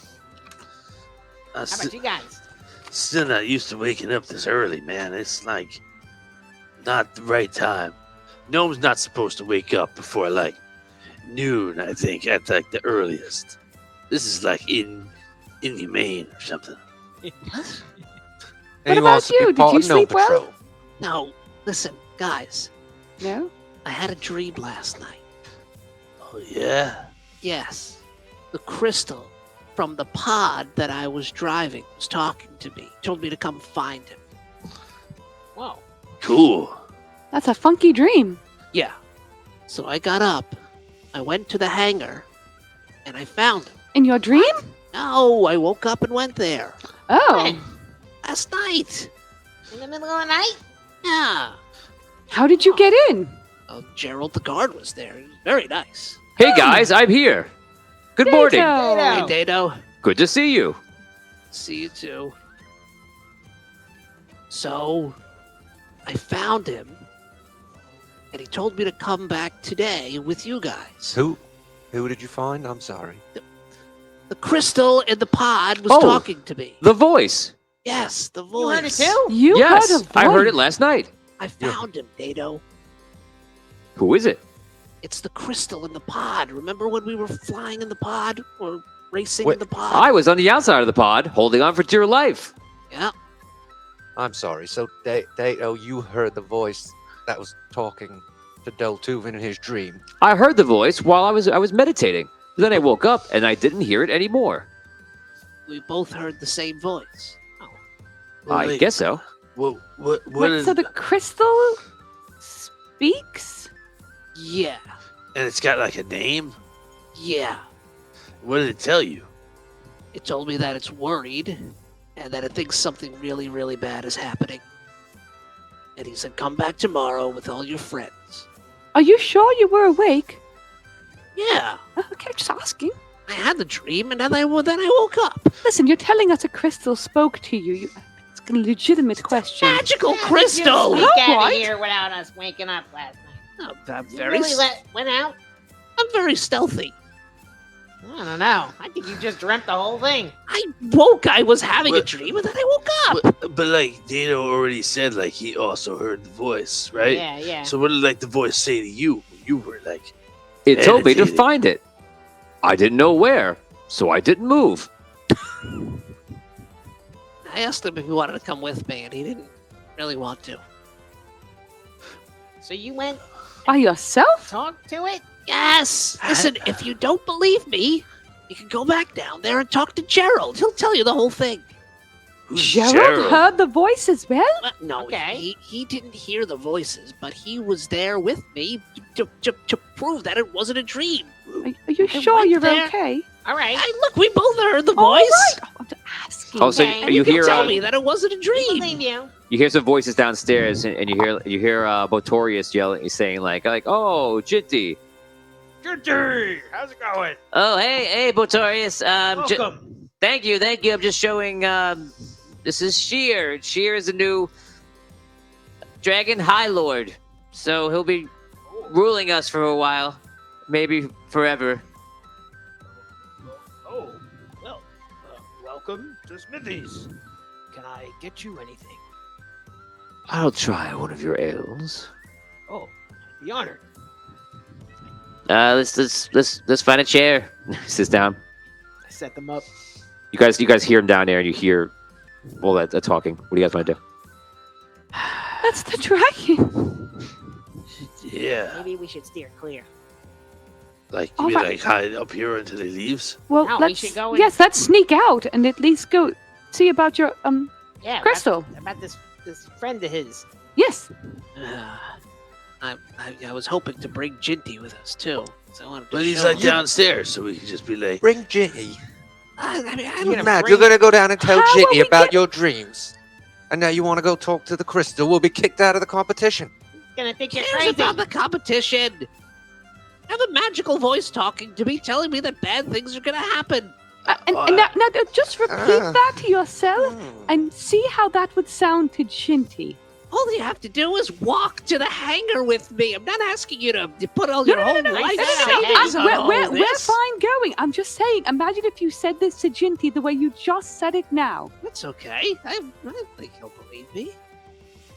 How about you guys? Still not used to waking up this early, man. It's like not the right time. Gnome's not supposed to wake up before like noon, I think, at like the earliest. This is like inhumane or something. What And he about wants to be you? Did part you of Gnome sleep well? Patrol. No, listen, guys. No? I had a dream last night. Oh yeah. Yes. The crystal from the pod that I was driving was talking to me. Told me to come find him. Whoa. Cool. That's a funky dream. Yeah. So I got up. I went to the hangar. And I found him. In your dream? No, I woke up and went there. Oh. When? Last night. In the middle of the night? Yeah. How did you get in? Gerald the guard was there. He was very nice. Hey guys, I'm here. Good morning. Dado. Hey, Dado. Good to see you. See you too. So, I found him, and he told me to come back today with you guys. Who did you find? I'm sorry. The crystal in the pod was Oh. talking to me. The voice. Yes, the voice. You heard it too? You Yes, heard a voice. I heard it last night. I found him, Dado. Who is it? It's the crystal in the pod. Remember when we were flying in the pod or racing Wait, in the pod? I was on the outside of the pod, holding on for dear life. Yeah. I'm sorry. So, Dato, you heard the voice that was talking to Deltuve in his dream. I heard the voice while I was meditating. Then I woke up and I didn't hear it anymore. We both heard the same voice. I Wait, guess so. What Wait, is, so the crystal speaks? Yeah. and it's got like a name? Yeah. What did it tell you? It told me that it's worried and that it thinks something really, really bad is happening. And he said, come back tomorrow with all your friends. Are you sure you were awake? Yeah. Okay, just asking. I had the dream and then I woke up. Listen, you're telling us a crystal spoke to you. It's a legitimate question. Magical How crystal! Did you sneak out Alright. of here without us waking up last night? I'm You very, really went out? I'm very stealthy. I don't know. I think you just dreamt the whole thing. I was having a What- dream and then I woke up. But like Dano already said, like he also heard the voice, right? Yeah, yeah. So what did like the voice say to you? You were like, It told me to Meditating. find it. I didn't know where, so I didn't move. I asked him if he wanted to come with me and he didn't really want to. So you went By yourself? talk to it? Yes! Listen, if you don't believe me, you can go back down there and talk to Gerald. He'll tell you the whole thing. who's Gerald heard the voice as well? No, Okay. he didn't hear the voices, but he was there with me to prove that it wasn't a dream. Are you I sure went you're there. okay? All right. Hey, look, we both heard the All voice. right. I'm just asking. Oh, so Okay. And you can hear tell me that it wasn't a I dream. believe you. you hear some voices downstairs, and you hear Botorius yelling, saying like oh, Jitty, Jinty, how's it going? Oh, hey, Botorius. Welcome. Thank you. I'm just showing. This is Sheer. Sheer is a new Dragon High Lord, so he'll be ruling us for a while, maybe forever. Oh, well, welcome to Smithy's. Can I get you anything? I'll try one of your ales. Oh, I'd be honored. Let's find a chair. Sits down. I set them up. You guys hear him down there, and you hear all that talking. What do you guys want to do? That's the dragon. Yeah. Maybe we should steer clear. Like, All you mean right. like hide up here until he leaves? Well, No, we let's should go in- yes, let's sneak out and at least go see about your Yeah, crystal. about this friend of his. Yes. I was hoping to bring Jinty with us too. So I wanted to But he's show like him. downstairs, so we can just be like, Bring Ginny. I mean, I You're don't gonna Mad, bring- you're gonna go down and tell How will Ginny we about get- your dreams. And now you want to go talk to the crystal. We'll be kicked out of the competition. He's gonna think you're Cares crazy. about the competition. I have a magical voice talking to me, telling me that bad things are gonna happen. And now just repeat that to yourself and see how that would sound to Jinty. All you have to do is walk to the hangar with me. I'm not asking you to put all your whole no, life no, no, savings on all We're this. fine going. I'm just saying, imagine if you said this to Jinty the way you just said it now. That's okay. I think he'll believe me.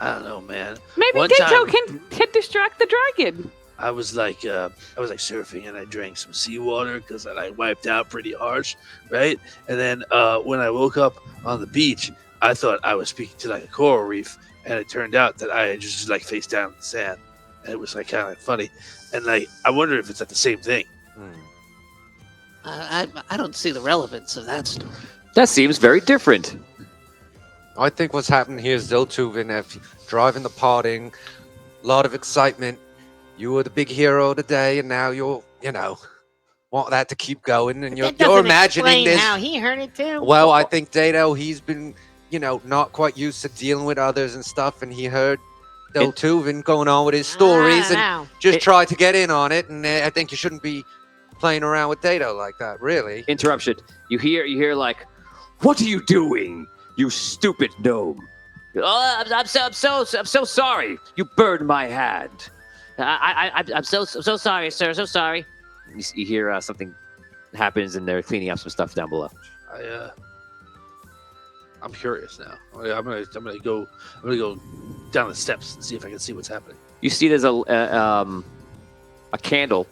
I don't know, man. Maybe One Ditto time- can distract the dragon. I was like surfing and I drank some seawater because I like wiped out pretty harsh, right? And then when I woke up on the beach, I thought I was speaking to like a coral reef, and it turned out that I had just like face down in the sand, and it was like kind of like funny, and like I wonder if it's like the same thing. I don't see the relevance of that story. That seems very different. I think what's happened here is Zoltuvin driving the parting, a lot of excitement. You were the big hero today, and now you're, want that to keep going, and you're That doesn't imagining explain this. how he heard it too. Well, I think Dado, he's been, not quite used to dealing with others and stuff, and he heard Zoltuvin going on with his stories and Wow. just tried to get in on it, and I think you shouldn't be playing around with Dado like that, really. Interruption. You hear like, what are you doing, you stupid gnome? Oh, I'm so sorry. You burned my hand. I'm so sorry, sir. So sorry. You hear something happens, and they're cleaning up some stuff down below. I'm curious now. I'm gonna go down the steps and see if I can see what's happening. You see there's a candle.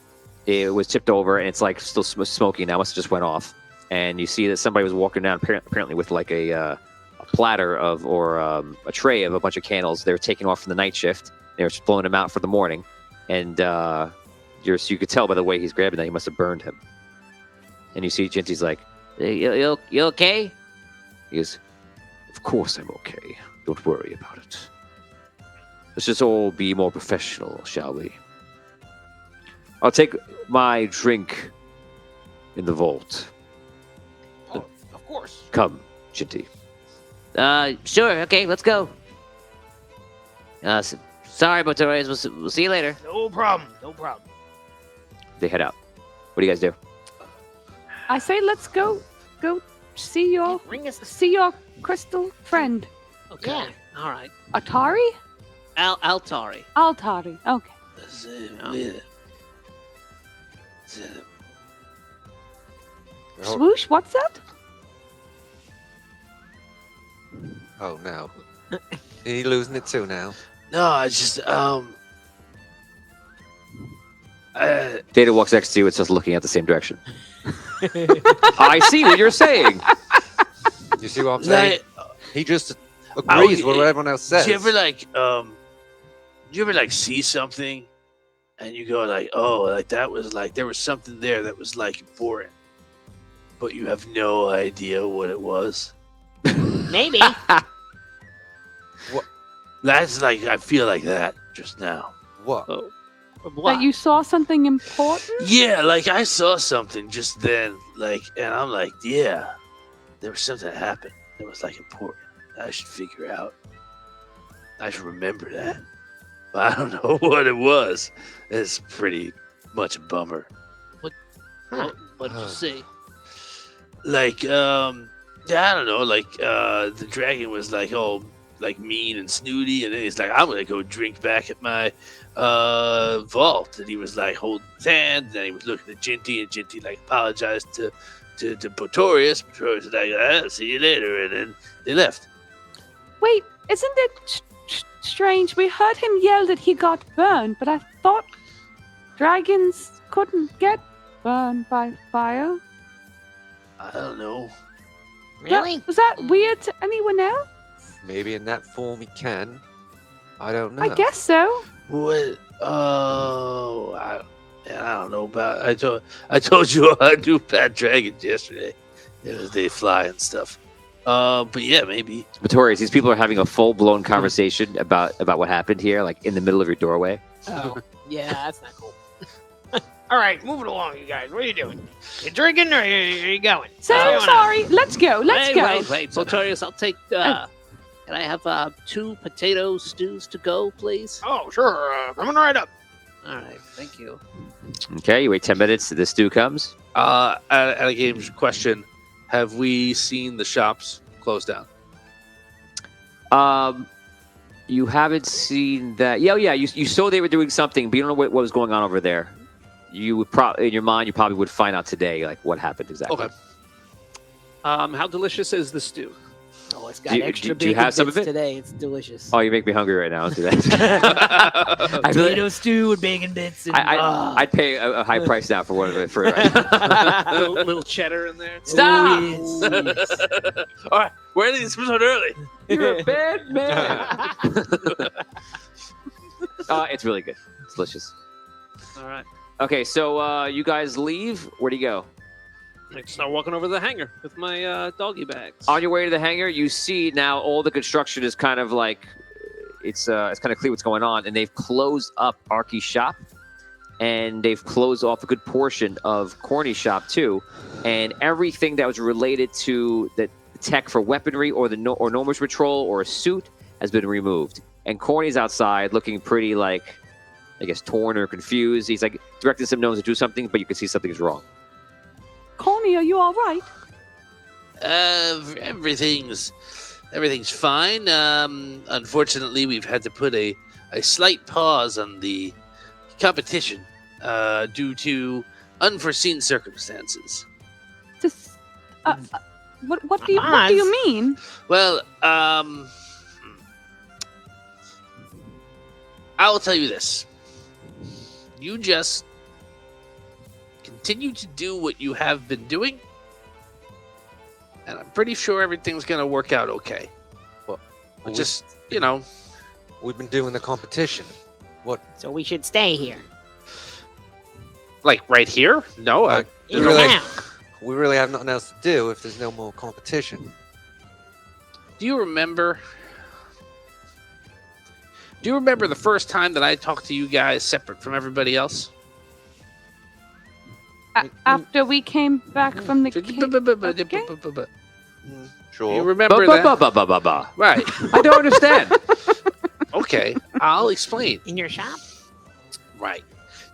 It was tipped over, and it's like still smoking now. Must have just went off. And you see that somebody was walking down apparently with like a platter or a tray of a bunch of candles. They were taking off from the night shift. They were just blowing them out for the morning, and you could tell by the way he's grabbing that he must have burned him. And you see Jinty's like, You okay? he goes, "Of course I'm okay. Don't worry about it. Let's just all be more professional, shall we? I'll take my drink in the vault. Oh, of course. Come, Jinty." Sure. Okay, let's go. Sorry, Botorius. We'll see you later. No problem. No problem. They head out. What do you guys do? I say let's go see your Ring us. crystal friend. Okay. Yeah. All right. Atari? Altari. Altari. Okay. Swoosh, what's that? Oh, no. He losing it too now. No, I just Data walks next to you and starts looking at the same direction. I see what you're saying. You see what I'm saying? like, He just agrees with what everyone else says. do you ever like see something and you go like, oh, like that was like there was something there that was like important, but you have no idea what it was. Maybe. That's like I feel like that just now. What? That you saw something important? Yeah, like I saw something just then, like, and I'm like, yeah, there was something that happened that was like important. I should figure out. I should remember that. But I don't know what it was. It's pretty much a bummer. What did you say? Like, yeah, I don't know. Like, the dragon was like all like mean and snooty, and then he's like, "I'm gonna go drink back at my vault." And he was like holding his hand, and then he was looking at Ginty, and Ginty like apologized to Pretorius. Pretorius was like, "See you later," and then they left. Wait, isn't it strange? We heard him yell that he got burned, but I thought dragons couldn't get burned by fire. I don't know. Really? Was that weird to anyone else? Maybe in that form he can. I don't know. I guess so. What? Oh, I don't know about. I told you I knew bad dragons yesterday. They fly and stuff. But yeah, maybe. Pretorius, these people are having a full-blown conversation about what happened here, like in the middle of your doorway. Oh, yeah, that's not cool. All right, moving along, you guys. What are you doing? You drinking or are you going? So What's going on? sorry. Let's go. Let's go. Wait, Pretorius, I'll take. Can I have 2 potato stews to go, please? Oh, sure. Coming right up. All right, thank you. Okay, you wait 10 minutes. The stew comes. At a game's question, have we seen the shops close down? You haven't seen that. Yeah, you saw they were doing something, but you don't know what was going on over there. You would probably, in your mind, you probably would find out today, like what happened exactly. Okay. How delicious is the stew? Oh, it's got Do you- extra do you bacon have some bits of it? today. It's delicious. Oh, you make me hungry right now. I'll do that. Potato stew with bacon bits. And, I'd pay a high price now for one of it. For little cheddar in there. Stop! All right, where did these episode early? You're a bad man. It's really good. It's delicious. All right. Okay, so you guys leave. Where do you go? I start walking over to the hangar with my doggy bags. On your way to the hangar, you see now all the construction is kind of like it's kind of clear what's going on, and they've closed up Arky's shop, and they've closed off a good portion of Corny's shop too, and everything that was related to the tech for weaponry or or Gnome's patrol or a suit has been removed, and Corny's outside looking pretty like, I guess, torn or confused. He's like directing some gnomes to do something, but you can see something's wrong. Corny, are you all right? Everything's fine. Unfortunately, we've had to put a slight pause on the competition due to unforeseen circumstances. Just, what do you mean? Well, I'll tell you this. You just continue to do what you have been doing, and I'm pretty sure everything's going to work out okay. Well, just, we've been doing the competition. What? So we should stay here. Like right here? No. We really have nothing else to do if there's no more competition. Do you remember the first time that I talked to you guys separate from everybody else? After we came back from the Sure. You remember that? Right. I don't understand. Okay, I'll explain. In your shop? Right.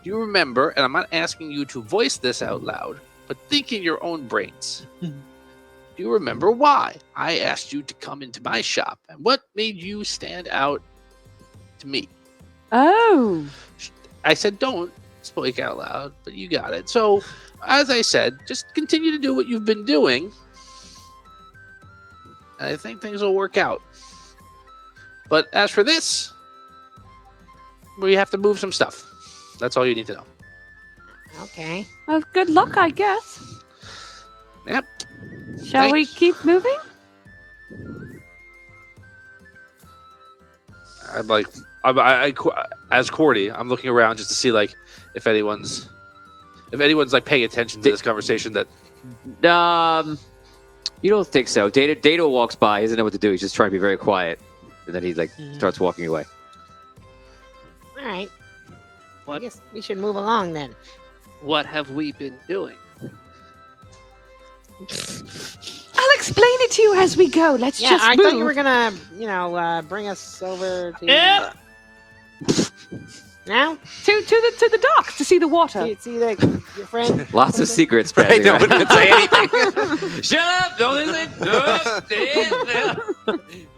Do you remember, and I'm not asking you to voice this out loud, but think in your own brains. Do you remember why I asked you to come into my shop, and what made you stand out to me? Oh. I said don't speak out loud, but you got it. So, as I said, just continue to do what you've been doing, and I think things will work out. But as for this, we have to move some stuff. That's all you need to know. Okay. Well, good luck, I guess. Yep. Shall we keep moving? As Cordy, I'm looking around just to see like if anyone's like paying attention to this conversation. That you don't think so? Data walks by. He doesn't know what to do. He's just trying to be very quiet, and then he starts walking away. All right. Well, I guess we should move along then. What have we been doing? I'll explain it to you as we go. Let's just I move. thought you were gonna, bring us over to. Now? To the dock to see the water. See your friend? Lots of secrets, Right? Patty. No one right? can say anything. Shut up! Don't listen.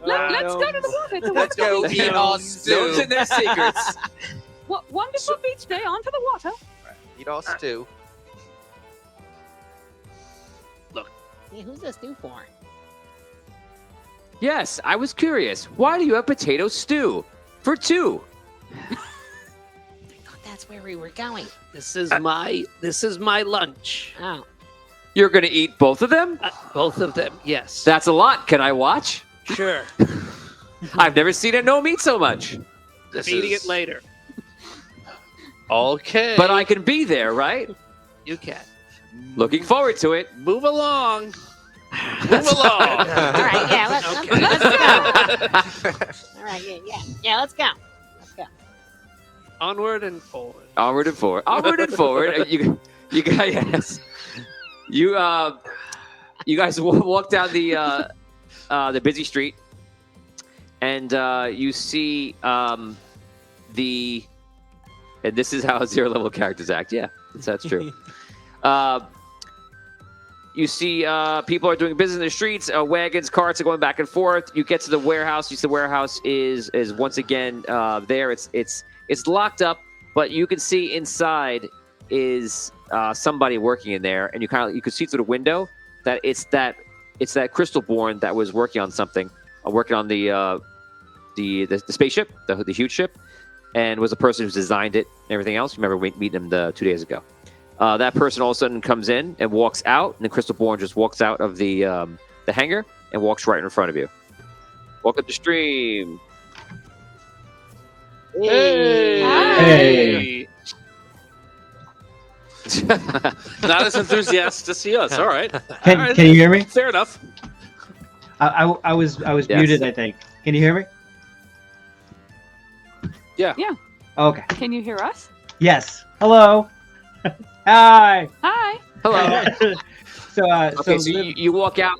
Let's go to the water. It's a Let's go wonderful eat beach. our Those stew. are their secrets. What wonderful beach day onto the water. Eat our stew. Yeah, who's this new for? Yes, I was curious. Why do you have potato stew? For two. I thought that's where we were going. This is my lunch. Oh. You're gonna eat both of them? Both of them, yes. That's a lot. Can I watch? Sure. I've never seen a gnome eat so much. This Eating is it later. okay. But I can be there, right? You can. Looking forward to it. move along. Move along. All right, yeah, let's go. All right, yeah, let's go. Onward and forward. Onward and forward. Onward and forward. You guys, yes. You guys walk down the busy street, and you see and this is how zero level characters act. Yeah, that's true. You see people are doing business in the streets. Wagons, carts are going back and forth. You get to the warehouse. You see the warehouse is once again there. It's locked up, but you can see inside is somebody working in there, and you can see through the window that it's that Crystalborn that was working on something, working on the spaceship, the huge ship, and was the person who designed it and everything else. You remember meeting him 2 days ago. That person all of a sudden comes in and walks out, and the Crystalborn just walks out of the hangar and walks right in front of you. Welcome to stream. Hey. Hey. Not as enthusiastic to see us. All right. Can, All right. can you hear me? Fair enough. I was Yes. muted, I think. Can you hear me? Yeah. Yeah. Okay. Can you hear us? Yes. Hello. Hi. Hi. Hello. So, Okay, so you walk out.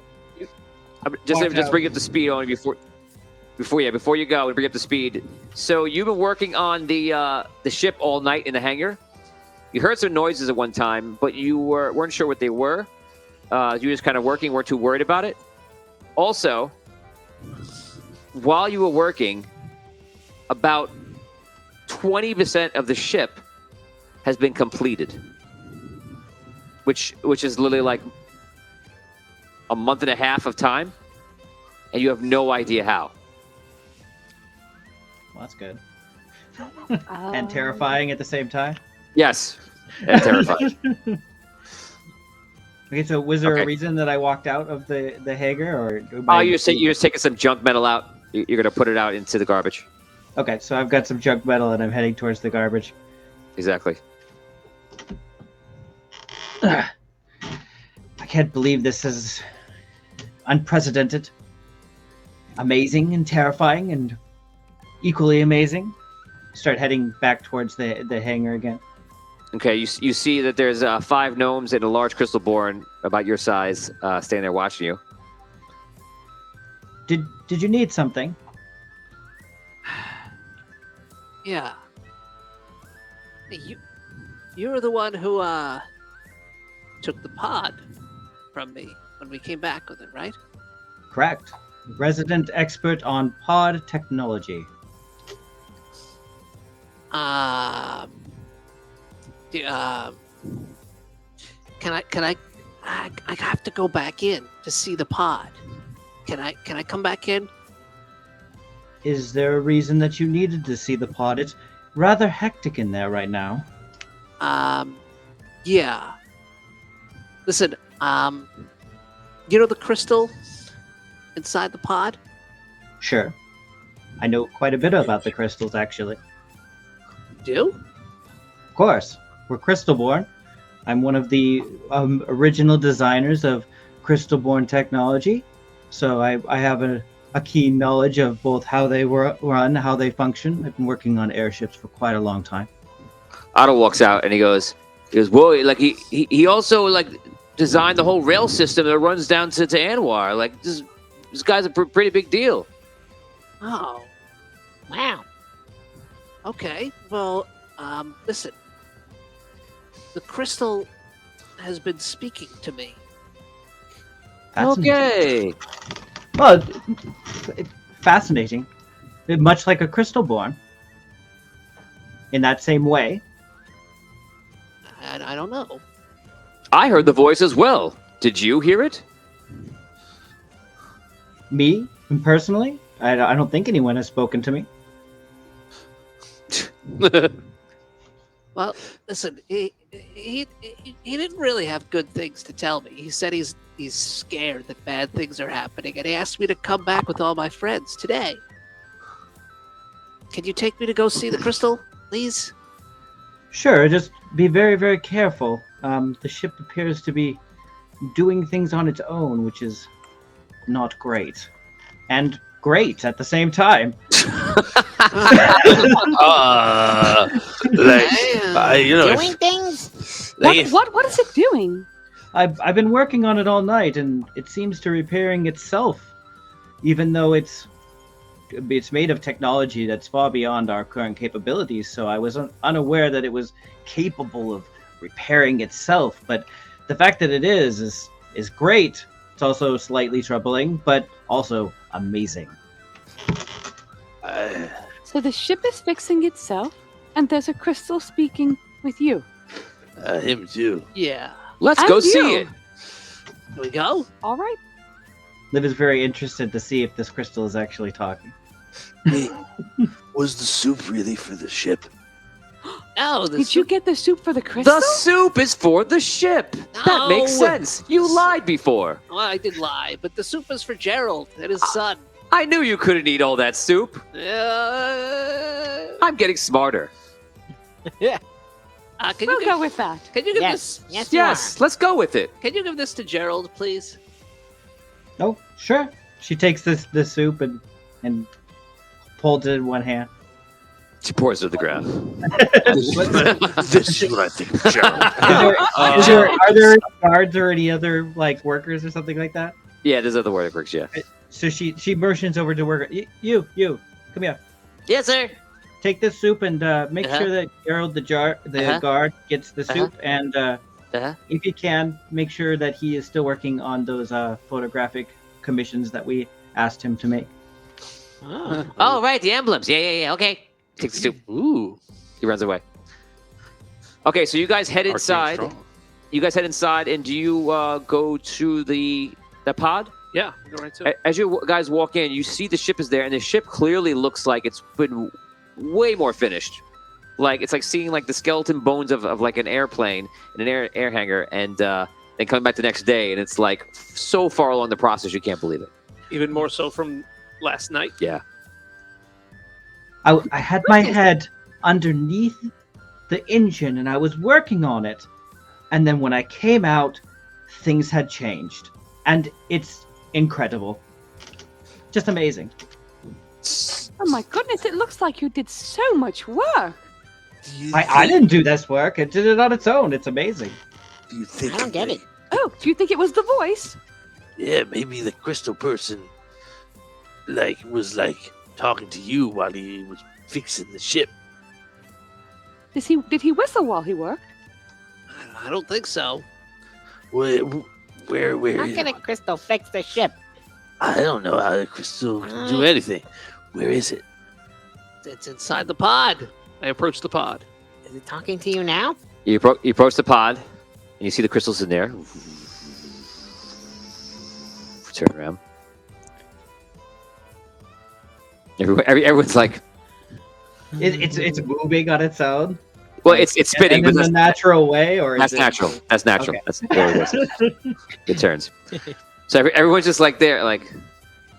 Just Walk out. bring up the speed on before you go and bring up the speed. So you've been working on the ship all night in the hangar. You heard some noises at one time, but you weren't sure what they were. You were just kind of working, weren't too worried about it. Also, while you were working, about 20% of the ship has been completed, which is literally like a month and a half of time, and you have no idea how. Well, that's good. And terrifying at the same time. Yes, and terrifying. Okay, so was there Okay. a reason that I walked out of the hangar, or? You're just taking some junk metal out. You're gonna put it out into the garbage. Okay, so I've got some junk metal and I'm heading towards the garbage. Exactly. I can't believe this is unprecedented, amazing and terrifying and equally amazing. Start heading back towards the hangar again. Okay, you see that there's 5 gnomes and a large Crystalborn about your size standing there watching you. Did you need something? Yeah. Hey, you were the one who took the pod from me when we came back with it, right? Correct. Resident expert on pod technology. Can I have to go back in to see the pod. Can I come back in? Is there a reason that you needed to see the pod? It's rather hectic in there right now. Yeah. Listen, you know the crystal inside the pod? Sure. I know quite a bit about the crystals, actually. Do? Of course. We're Crystalborn. I'm one of the original designers of Crystalborn technology. So I have a keen knowledge of both how they run, how they function. I've been working on airships for quite a long time. Otto walks out and he goes, whoa, like he also like designed the whole rail system that runs down to Anwar. Like this guy's a pretty big deal. Oh, Wow. okay. Well, Listen. The crystal has been speaking to me. Okay. Well, fascinating. Much like a crystalborn. In that same way. I don't know. I heard the voice as well. Did you hear it? Me, personally, I don't think anyone has spoken to me. Well, listen, he didn't really have good things to tell me. He said he's scared that bad things are happening, and he asked me to come back with all my friends today. Can you take me to go see the crystal, please? Sure, just be very, very careful. The ship appears to be doing things on its own, which is not great. And great at the same time. Doing things? What is it doing? I've been working on it all night, and it seems to repairing itself, even though it's made of technology that's far beyond our current capabilities. So I was unaware that it was capable of repairing itself. But the fact that it is great. It's also slightly troubling, but also amazing. So the ship is fixing itself, and there's a crystal speaking with you. Him too. Yeah. Let's And go you. see it. Can we go? All right. Liv is very interested to see if this crystal is actually talking. Hey, was the soup really for the ship? No, Did you get the soup for the crystal? The soup is for the ship. That makes No. sense. You lied before. Well, I did lie, but the soup is for Gerald and his son. I knew you couldn't eat all that soup. I'm getting smarter. Can We'll you go with that. Can you give Yes. this? Yes, you Yes, let's go with it. Can you give this to Gerald, please? Oh, sure. She takes the soup and holds it in one hand. She pours it to the ground. This is what I think, Gerald. Are there any guards or any other like workers or something like that? Yeah, there's other workers, yeah. So she motions over to worker. You, come here. Yes, sir. Take this soup and make Uh-huh. sure that Gerald the Uh-huh. guard gets the soup, and Uh-huh. if you can, make sure that he is still working on those photographic commissions that we asked him to make. Oh, right, the emblems. Yeah. Okay. Takes the soup. Ooh. He runs away. Okay, so you guys head Arcane inside. strong. You guys head inside, and do you go to the pod? Yeah, go right to it. As you guys walk in, you see the ship is there, and the ship clearly looks like it's been way more finished. Like it's like seeing like the skeleton bones of like an airplane in an air hangar, and then coming back the next day, and it's like so far along the process you can't believe it. Even more so from last night. Yeah. I had my head underneath the engine and I was working on it, and then when I came out, things had changed, and it's incredible, just amazing. Oh my goodness, it looks like you did so much work. I didn't do this work. It did it on its own. It's amazing. Do you think I don't get it. Oh, do you think it was the voice? Yeah, maybe the crystal person was talking to you while he was fixing the ship. Did he whistle while he worked? I don't think so. Where How can a crystal fix the ship? I don't know how the crystal can do anything. Where is it? It's inside the pod. I approached the pod. Is it talking to you now? You approach the pod, and you see the crystals in there. Turn around. Everyone's like, It's moving on its own. well, it's spinning, in but a natural way, or that's is natural. That's natural. Okay. That's there it is. It turns. So everyone's just like there, like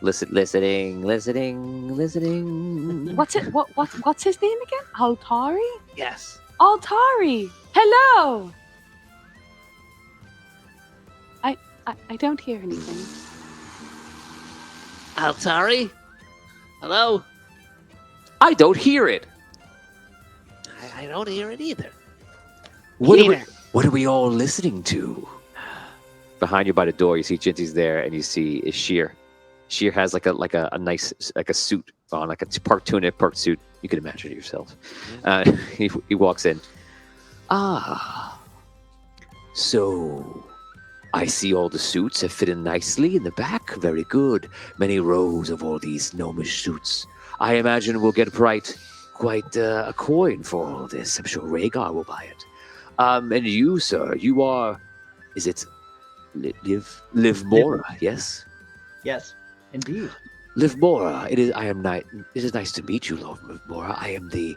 listening. What's his name again? Altari? Yes. Altari! Hello! I don't hear anything. Altari? Hello? I don't hear it. I don't hear it either. What Neither. what are we all listening to? Behind you by the door, you see Jinty's there, and you see Ishir. Sheer has like a nice like a suit on, like a part tunic, part suit. You can imagine it yourself. He walks in. Ah, so I see all the suits have fit in nicely in the back. Very good. Many rows of all these gnomish suits. I imagine we'll get quite a coin for all this. I'm sure Rhaegar will buy it. And you, sir, you are, is it Liv Mora? Yes. Yes, indeed. Liv Mora, it is nice to meet you, Lord Mora. I am the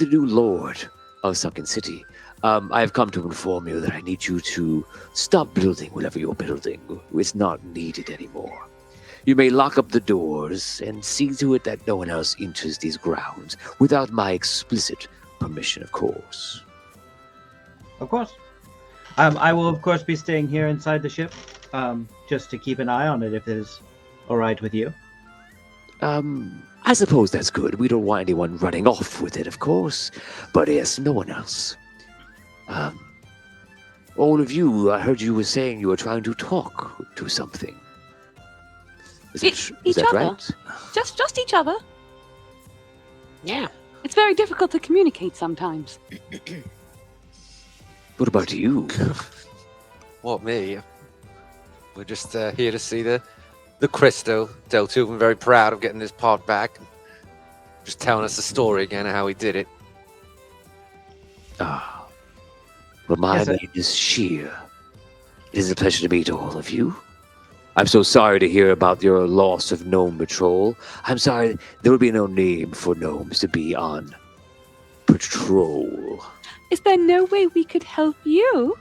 new lord of Sunken City. I have come to inform you that I need you to stop building whatever you're building. It's not needed anymore. You may lock up the doors and see to it that no one else enters these grounds without my explicit permission, of course. Of course. I will, of course, be staying here inside the ship, just to keep an eye on it if it is all right with you. I suppose that's good. We don't want anyone running off with it, of course. But yes, no one else. All of you, I heard you were saying you were trying to talk to something. Is that right? Just each other. Yeah. It's very difficult to communicate sometimes. What about you? What, me? We're just here to see the crystal. Deltuven very proud of getting his pod back. Just telling us the story again of how he did it. Ah. Well, my name is Sheer. It is a pleasure to meet all of you. I'm so sorry to hear about your loss of Gnome Patrol. I'm sorry, there will be no name for gnomes to be on patrol. Is there no way we could help you?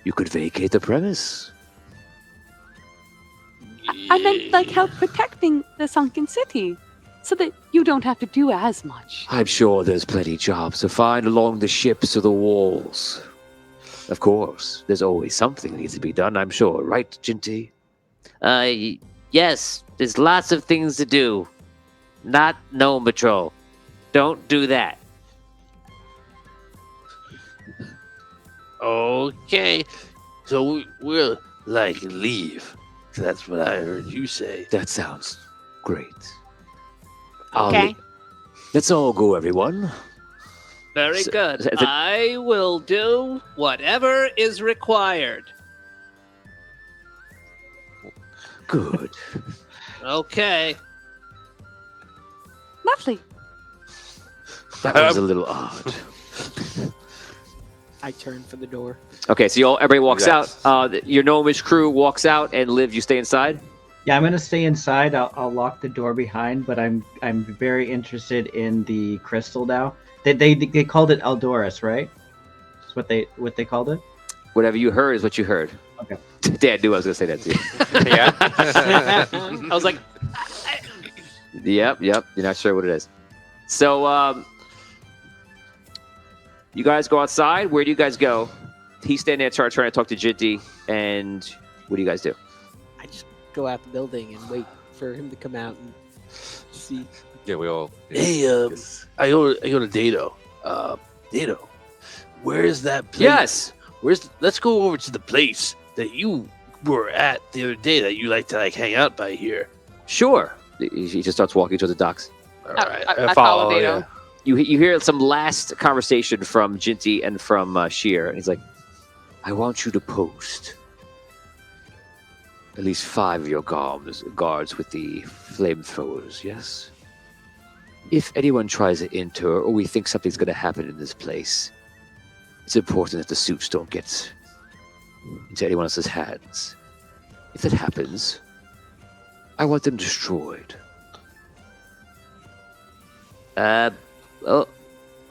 You could vacate the premise. I meant like help protecting the sunken city, so that you don't have to do as much. I'm sure there's plenty jobs to find along the ships or the walls. Of course, there's always something that needs to be done, I'm sure. Right, Jinty? Yes, there's lots of things to do. Not Gnome Patrol. Don't do that. Okay, so we'll like leave. That's what I heard you say. That sounds great. Okay. Let's all go, everyone. Very good. I will do whatever is required. Good. Okay. Lovely. That was a little odd. I turn for the door. Okay, so everybody walks Yes. out. Your gnomish crew walks out, and Liv, you stay inside? Yeah, I'm gonna stay inside. I'll lock the door behind, but I'm very interested in the crystal now. They called it Eldoris, right? That's what they called it. Whatever you heard is what you heard. Okay. Dad knew I was going to say that to you. Yeah. I was like, Yep. You're not sure what it is. So, you guys go outside. Where do you guys go? He's standing there trying to talk to Jinty, and what do you guys do? I just go out the building and wait for him to come out and see. Yeah, we all. Hey, I go to Dado. Dado, where's that place? Yes. Let's go over to the place that you were at the other day that you like to hang out by here. Sure. He just starts walking towards the docks. All right. I follow Dado. You hear some last conversation from Jinty and from Sheer, and he's like, I want you to post at least 5 of your guards with the flamethrowers, yes? If anyone tries to enter, or we think something's going to happen in this place, it's important that the suits don't get into anyone else's hands. If that happens, I want them destroyed.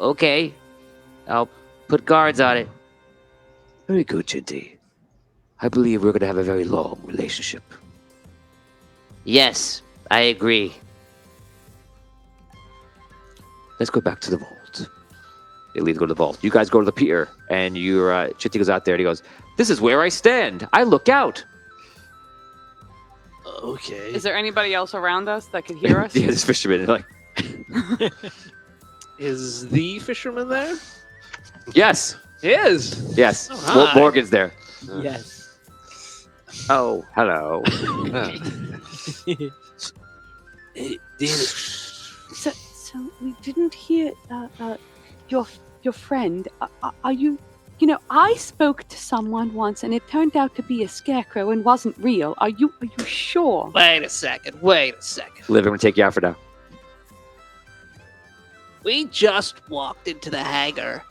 Okay. I'll put guards on it. Very good, Jinty. I believe we're going to have a very long relationship. Yes, I agree. Let's go back to the vault. They leave to go to the vault. You guys go to the pier, and Jinty goes out there, and he goes, this is where I stand. I look out. Okay. Is there anybody else around us that could hear us? Yeah, this fisherman, like, Is the fisherman there? yes. Is. Yes. Oh, hi. Morgan's there. Yes. Oh, hello. Hey, Dana, So we didn't hear your friend. Are you? You know, I spoke to someone once, and it turned out to be a scarecrow and wasn't real. Are you sure? Wait a second. Liv, I'm gonna take you out for now. We just walked into the hangar,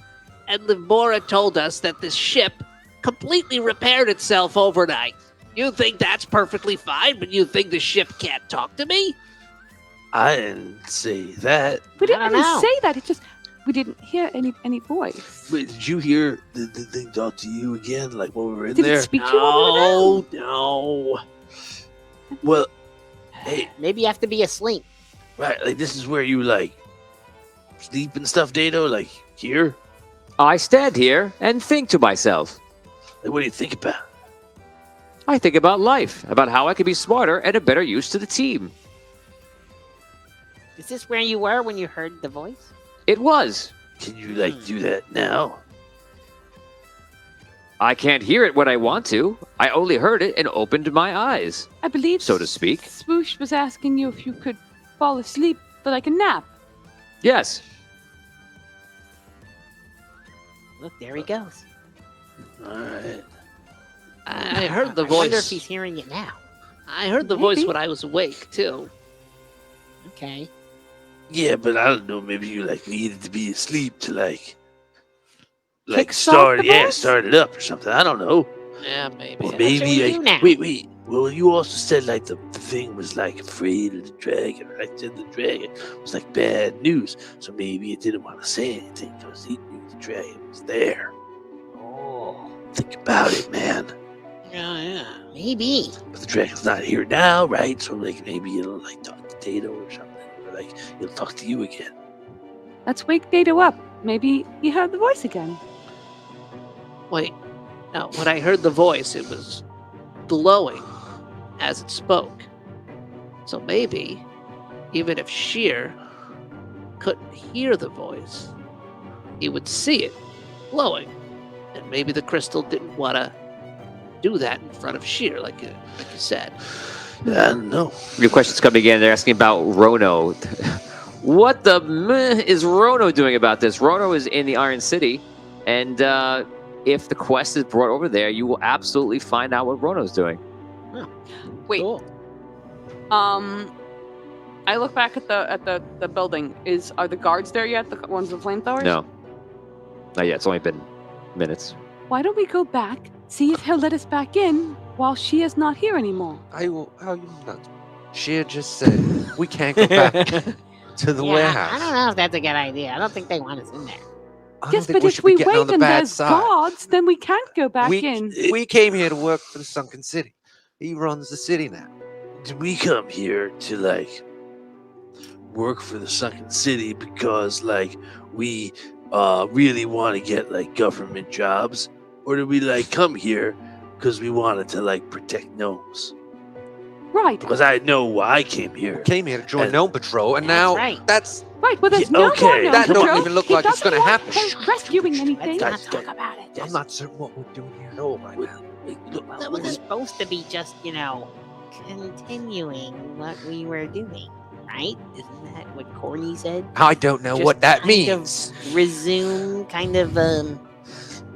and Livmora told us that the ship completely repaired itself overnight. You think that's perfectly fine, but you think the ship can't talk to me? I didn't say that. We didn't don't even know. say that. It just we didn't hear any voice. Wait, did you hear the thing talk to you again? Like when we were in Did there? it speak to you over there? No. Well, hey, Maybe you have to be asleep. right, like this is where you like sleep and stuff, Dado? Like here? I stand here and think to myself. Like what do you think about? I think about life, about how I can be smarter and a better use to the team. Is this where you were when you heard the voice? It was. Can you like do that now? I can't hear it when I want to. I only heard it and opened my eyes, I believe, so to speak. Swoosh was asking you if you could fall asleep for like a nap. Yes. Look, there he goes. Alright. I heard the I wonder if voice. he's hearing it now. I heard the voice Maybe. when I was awake too. Okay. Yeah, but I don't know, maybe you like needed to be asleep to like Kickstart start the yeah, bus? start it up or something. I don't know. Yeah, maybe. Or what maybe we like, do now. wait. Well, you also said like the thing was like afraid of the dragon. I said the dragon was like bad news, so maybe it didn't want to say anything because he knew the dragon was there. Oh. Think about it, man. Yeah. Maybe. But the dragon's not here now, right? So like maybe it'll like talk to Tato or something, or like it'll talk to you again. Let's wake Dato up. Maybe he heard the voice again. Wait. No, when I heard the voice, it was glowing as it spoke. So maybe, even if Sheer couldn't hear the voice, he would see it glowing. And maybe the crystal didn't want to do that in front of Sheer, like you said. I don't know. Your questions coming in. They're asking about Rono. What the is Rono doing about this? Rono is in the Iron City, and if the quest is brought over there, you will absolutely find out what Rono's doing. Wait. Cool. I look back at the building. Are the guards there yet? The ones with flamethrowers? No, not yet. It's only been minutes. Why don't we go back, see if he'll let us back in while she is not here anymore? How you not? She just said we can't go back to the Yeah, warehouse. I don't know if that's a good idea. I don't think they want us in there. I don't Yes, think but we if should be we getting on wait the and bad there's side. guards, then we can't go back we, in. we came here to work for the Sunken City. He runs the city now. Did we come here to like work for the Sunken City because like we really want to get like government jobs, or did we like come here because we wanted to like protect gnomes? Right. Because I know why I came here. Came here to join And- Gnome Patrol, and That's now right. that's Right, well, there's Yeah, no okay, more no that don't control. even look He like it's doesn't gonna want happen. help rescuing anything. Let's not Guys, talk about it. I'm not certain what we're doing here at all right now. Well, it was supposed to be just, continuing what we were doing, right? Isn't that what Corny said? I don't know Just what that kind of means. resume,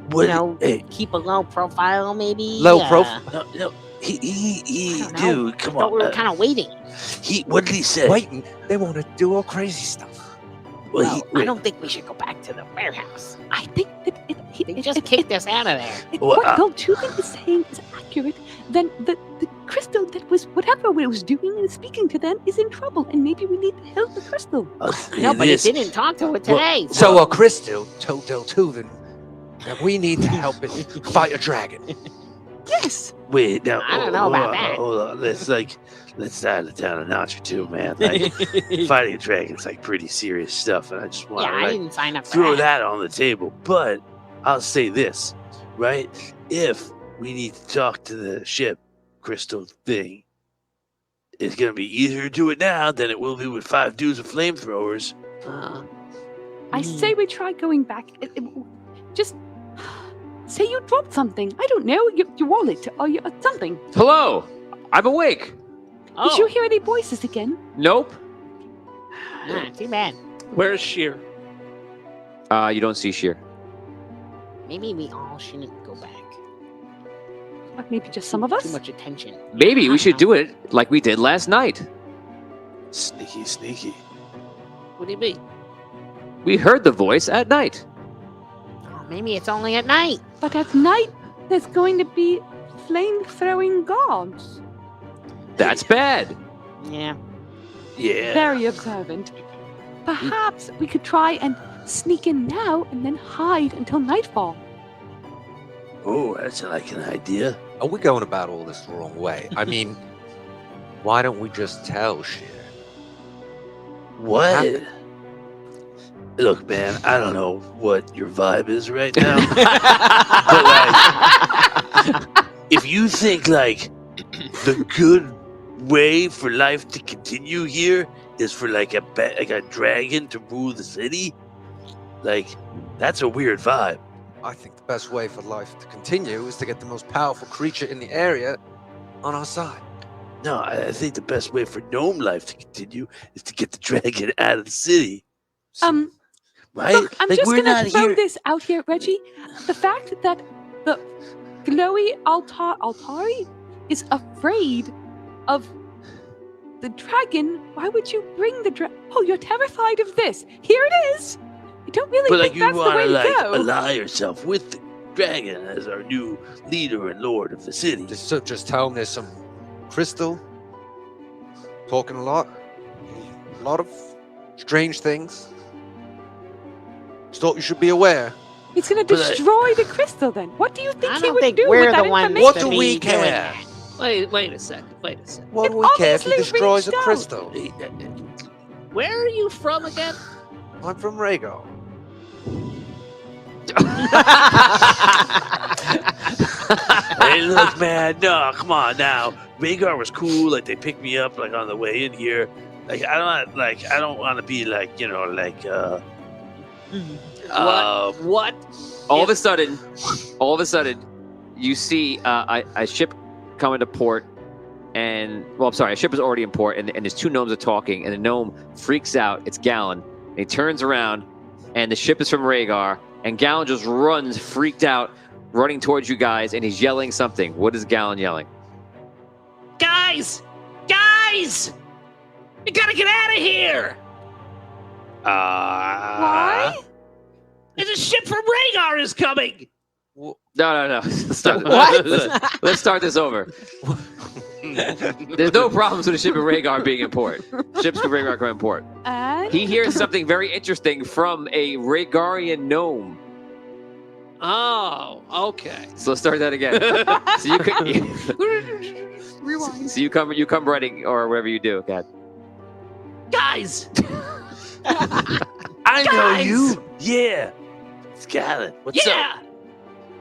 What? Hey, keep a low profile, maybe. Low profile. no, he, I don't know. dude, come I thought on. we were kind of waiting. What did he say? Waiting, they want to do all crazy stuff. Well, Well, I wait, don't think we should go back to the warehouse. I think that They just kicked us out of there. Well, what Goltubin is saying is accurate. Then the crystal that was whatever it was doing and speaking to them is in trouble, and maybe we need to help the crystal. I'll say No, but it this. didn't talk to it today. So Crystal told Deltuven that we need to help it fight a dragon. Yes. Wait, now I don't know about hold on, that. Hold on, let's dial it down a notch or two, man. Like fighting a dragon's like pretty serious stuff, and I just want Yeah, to I like didn't sign up for throw that. that on the table. But I'll say this, right? If we need to talk to the ship crystal thing, it's gonna be easier to do it now than it will be with 5 dudes with flamethrowers. I say we try going back. Just say you dropped something. I don't know, your wallet or something. Hello, I'm awake. Oh, Did you hear any voices again? Nope. Too bad. Where's Sheer? You don't see Sheer. Maybe we all shouldn't go back. Like maybe just some of Too us? much attention. Maybe we should do it like we did last night. Sneaky, sneaky. What do you mean? We heard the voice at night. Oh, maybe it's only at night. But at night, there's going to be flame-throwing guards. That's bad. Yeah. Yeah. Very observant. Perhaps we could try and sneak in now and then hide until nightfall. Oh, that's like an idea. Are we going about all this the wrong way? I mean, why don't we just tell Sheer? What? Look, man, I don't know what your vibe is right now. But like, if you think like the good way for life to continue here is for like a dragon to rule the city, like that's a weird vibe. I think the best way for life to continue is to get the most powerful creature in the area on our side. No, I think the best way for gnome life to continue is to get the dragon out of the city. Right? Look, I'm like, just we're gonna not throw here. this out here, Reggie. The fact that the glowy Altari is afraid of the dragon. Why would you bring the dragon? Oh, you're terrified of this. Here it is. I don't really But like think you that's the want way to to like go. ally yourself with the dragon as our new leader and lord of the city. Just tell him there's some crystal, talking a lot of strange things. Just thought you should be aware. It's going to But I- destroy the crystal. Then what do you think I he don't would think do we're with that the ones information? What to do be we doing care? that. Wait a second. Wait a second. What do It we care if he obviously destroys a reached out. crystal? Where are you from again? I'm from Rhaegar. Hey, look, man, no, come on now. Rhaegar was cool. Like they picked me up like on the way in here. Like I don't want to be like What? All of a sudden, you see a ship come into port, and well, I'm sorry, a ship is already in port, and there's two gnomes are talking, and the gnome freaks out. It's Gallon, and he turns around, and the ship is from Rhaegar, and Gallon just runs, freaked out, running towards you guys, and he's yelling something. What is Gallon yelling? Guys! Guys! We gotta get out of here! Why? There's a ship from Rhaegar is coming! No. Let's start, What? let's start this over. There's no problems with a ship of Rhaegar being in port. Ships of Rhaegar come in port. And He hears something very interesting from a Rhaegarian gnome. Oh, okay. So let's start that again. So rewind. So you come running or whatever you do, God. Guys! I know Guys! you. Yeah, it's Gallon. What's Yeah! up?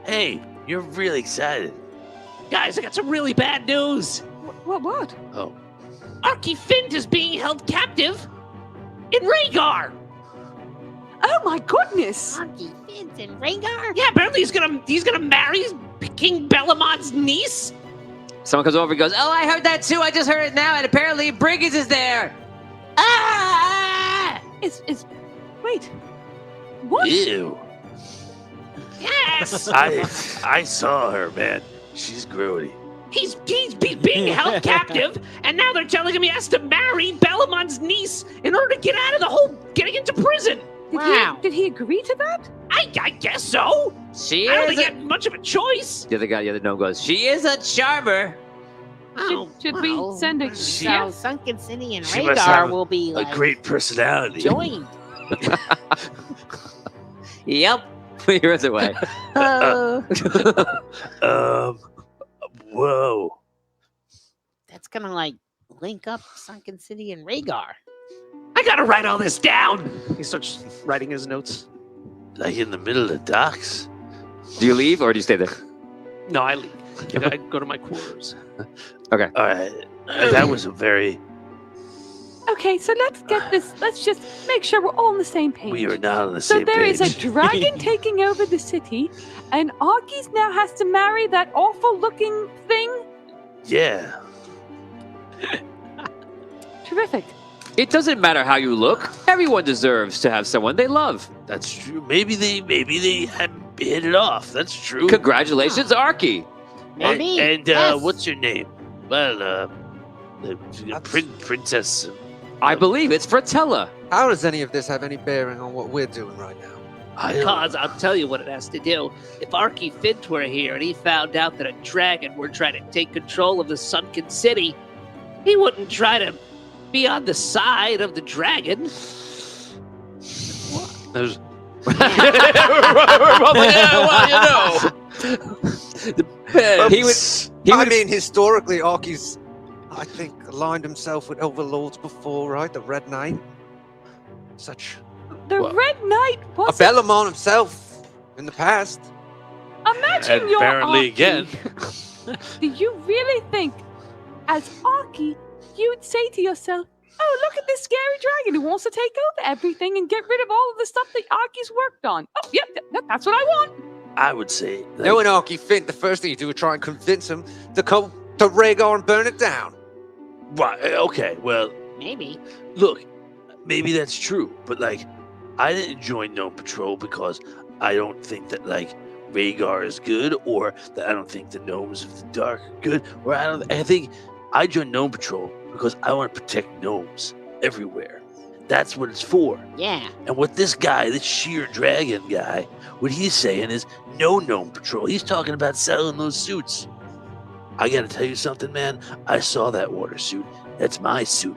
Hey, you're really excited. Guys, I got some really bad news! What? Oh, Archie Fint is being held captive in Rhaegar! Oh my goodness! Archie Fint and Rhaegar? Yeah, apparently he's gonna marry King Bellamon's niece. Someone comes over and goes, "Oh, I heard that too. I just heard it now, and apparently Briggs is there." Ah! Wait. What? ew. Yes! I saw her, man. She's grody. He's being held captive, and now they're telling him he has to marry Bellamon's niece in order to get out of the whole getting into prison. Did he agree to that? I guess so. She I don't is. think he had much of a choice. The other gnome goes, "She is a charmer." Should we send a So Sunken City and She must Rhaegar have will be like A great personality. joined. Yep. He runs away. Whoa. That's gonna like link up Sunken City and Rhaegar. I gotta write all this down. He starts writing his notes. Like in the middle of the docks. Do you leave or do you stay there? No, I leave. I go to my quarters. Okay. All right. That was a very. Okay, so let's get this. Let's just make sure we're all on the same page. We are not on the So same there page. is a dragon taking over the city, and Argy's now has to marry that awful-looking thing. Yeah. Terrific. It doesn't matter how you look. Everyone deserves to have someone they love. That's true. Maybe they had hit it off. That's true. Congratulations, Arky. Maybe. And yes. what's your name? Well, Princess. I believe it's Fratella. How does any of this have any bearing on what we're doing right now? Because I'll tell you what it has to do. If Arky Fint were here and he found out that a dragon were trying to take control of the sunken city, he wouldn't try to be on the side of the dragon. There's I mean, historically, Arky's, I think, aligned himself with overlords before, right? The Red Knight. The Red Knight A was Bellamont himself in the past. Imagine your apparently Arky. again. Do you really think, as Arky, you'd say to yourself, "Oh, look at this scary dragon who wants to take over everything and get rid of all of the stuff that Arky's worked on"? Oh, yeah, that's what I want. I would say. Knowing Arky Fint, the first thing you do is try and convince him to come to Rhaegar and burn it down. Right. Okay. Well, Maybe. look, maybe that's true, but like, I didn't join Gnome Patrol because I don't think that like Rhaegar is good, or that I don't think the gnomes of the dark are good, or I think I joined Gnome Patrol because I want to protect gnomes everywhere. That's what it's for. Yeah. And what this guy, this sheer dragon guy, what he's saying is no Gnome Patrol. He's talking about selling those suits. I gotta tell you something, man. I saw that water suit. That's my suit.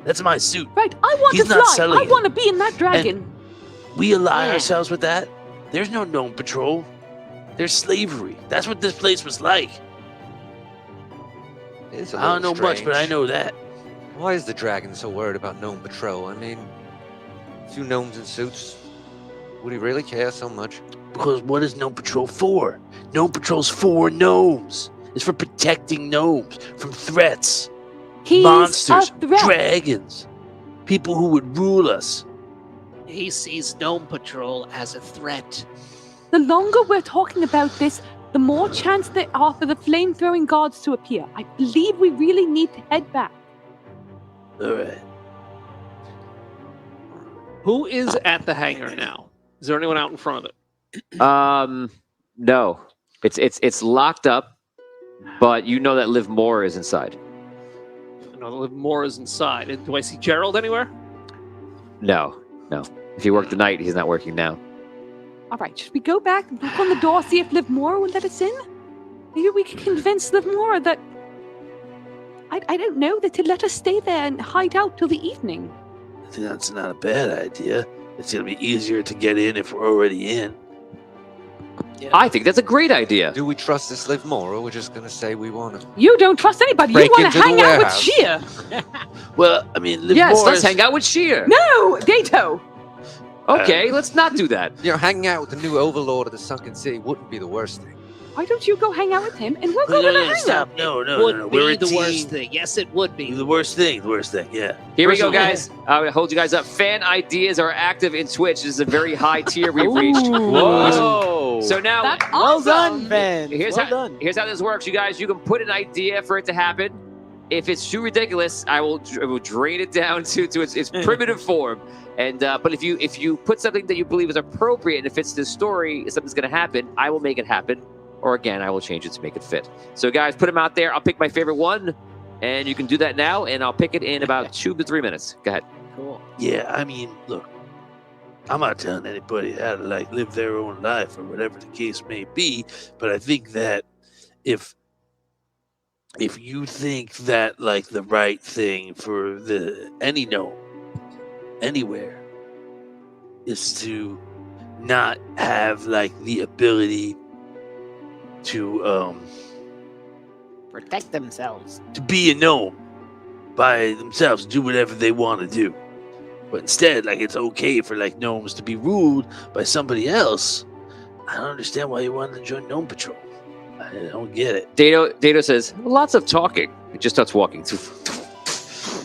That's my suit. Right, I want He's to not fly. selling I it. want to be in that dragon. We ally Yeah. ourselves with that. There's no Gnome Patrol. There's slavery. That's what this place was like. It's a I don't know little much, but I strange. know that. Why is the dragon so worried about Gnome Patrol? I mean, two gnomes in suits. Would he really care so much? Because what is Gnome Patrol for? Gnome Patrol's for gnomes. It's for protecting gnomes from threats. He's Monsters, a threat. dragons, people who would rule us. He sees Gnome Patrol as a threat. The longer we're talking about this, the more chance there are for the flame-throwing gods to appear. I believe we really need to head back. All right. Who is at the hangar now? Is there anyone out in front of it? No. It's locked up, but you know that Liv Moore is inside. I know Liv Moore is inside. Do I see Gerald anywhere? No. If he worked the night, he's not working now. All right, should we go back and knock on the door, see if Liv Moore will let us in? Maybe we can convince Liv Moore that... I don't know, that to let us stay there and hide out till the evening. I think that's not a bad idea. It's going to be easier to get in if we're already in. I think that's a great idea. Do we trust this Liv Moore, or we're just going to say we want to? You don't trust anybody. Break You want to into the hang out with warehouse. Sheer. Well, I mean, Liv Yes, Moore let's is- hang out with Sheer. No, Dato. Okay, let's not do that. You know, hanging out with the new overlord of the sunken city wouldn't be the worst thing. Why don't you go hang out with him and we'll No, go to the no, hangar? stop. No. Would We're be a the team. worst thing. Yes, it would be. The worst thing, yeah. Here we First go, of all- guys. I hold you guys up. Fan ideas are active in Twitch. This is a very high tier we've reached. Whoa. So now, That's Well awesome. done, Ben. here's well how done. here's how this works, you guys. You can put an idea for it to happen. If it's too ridiculous, I will drain it down to its primitive form. And but if you put something that you believe is appropriate and it fits this story, if something's going to happen, I will make it happen. Or again, I will change it to make it fit. So guys, put them out there. I'll pick my favorite one, and you can do that now. And I'll pick it in about 2 to 3 minutes. Go ahead. Cool. Yeah, I mean, look, I'm not telling anybody how to like live their own life or whatever the case may be, but I think that if you think that like the right thing for any gnome anywhere is to not have like the ability to Protect themselves. to be a gnome by themselves, do whatever they want to do. But instead, like, it's okay for like gnomes to be ruled by somebody else. I don't understand why you wanted to join Gnome Patrol. I don't get it. Dato says, lots of talking. He just starts walking.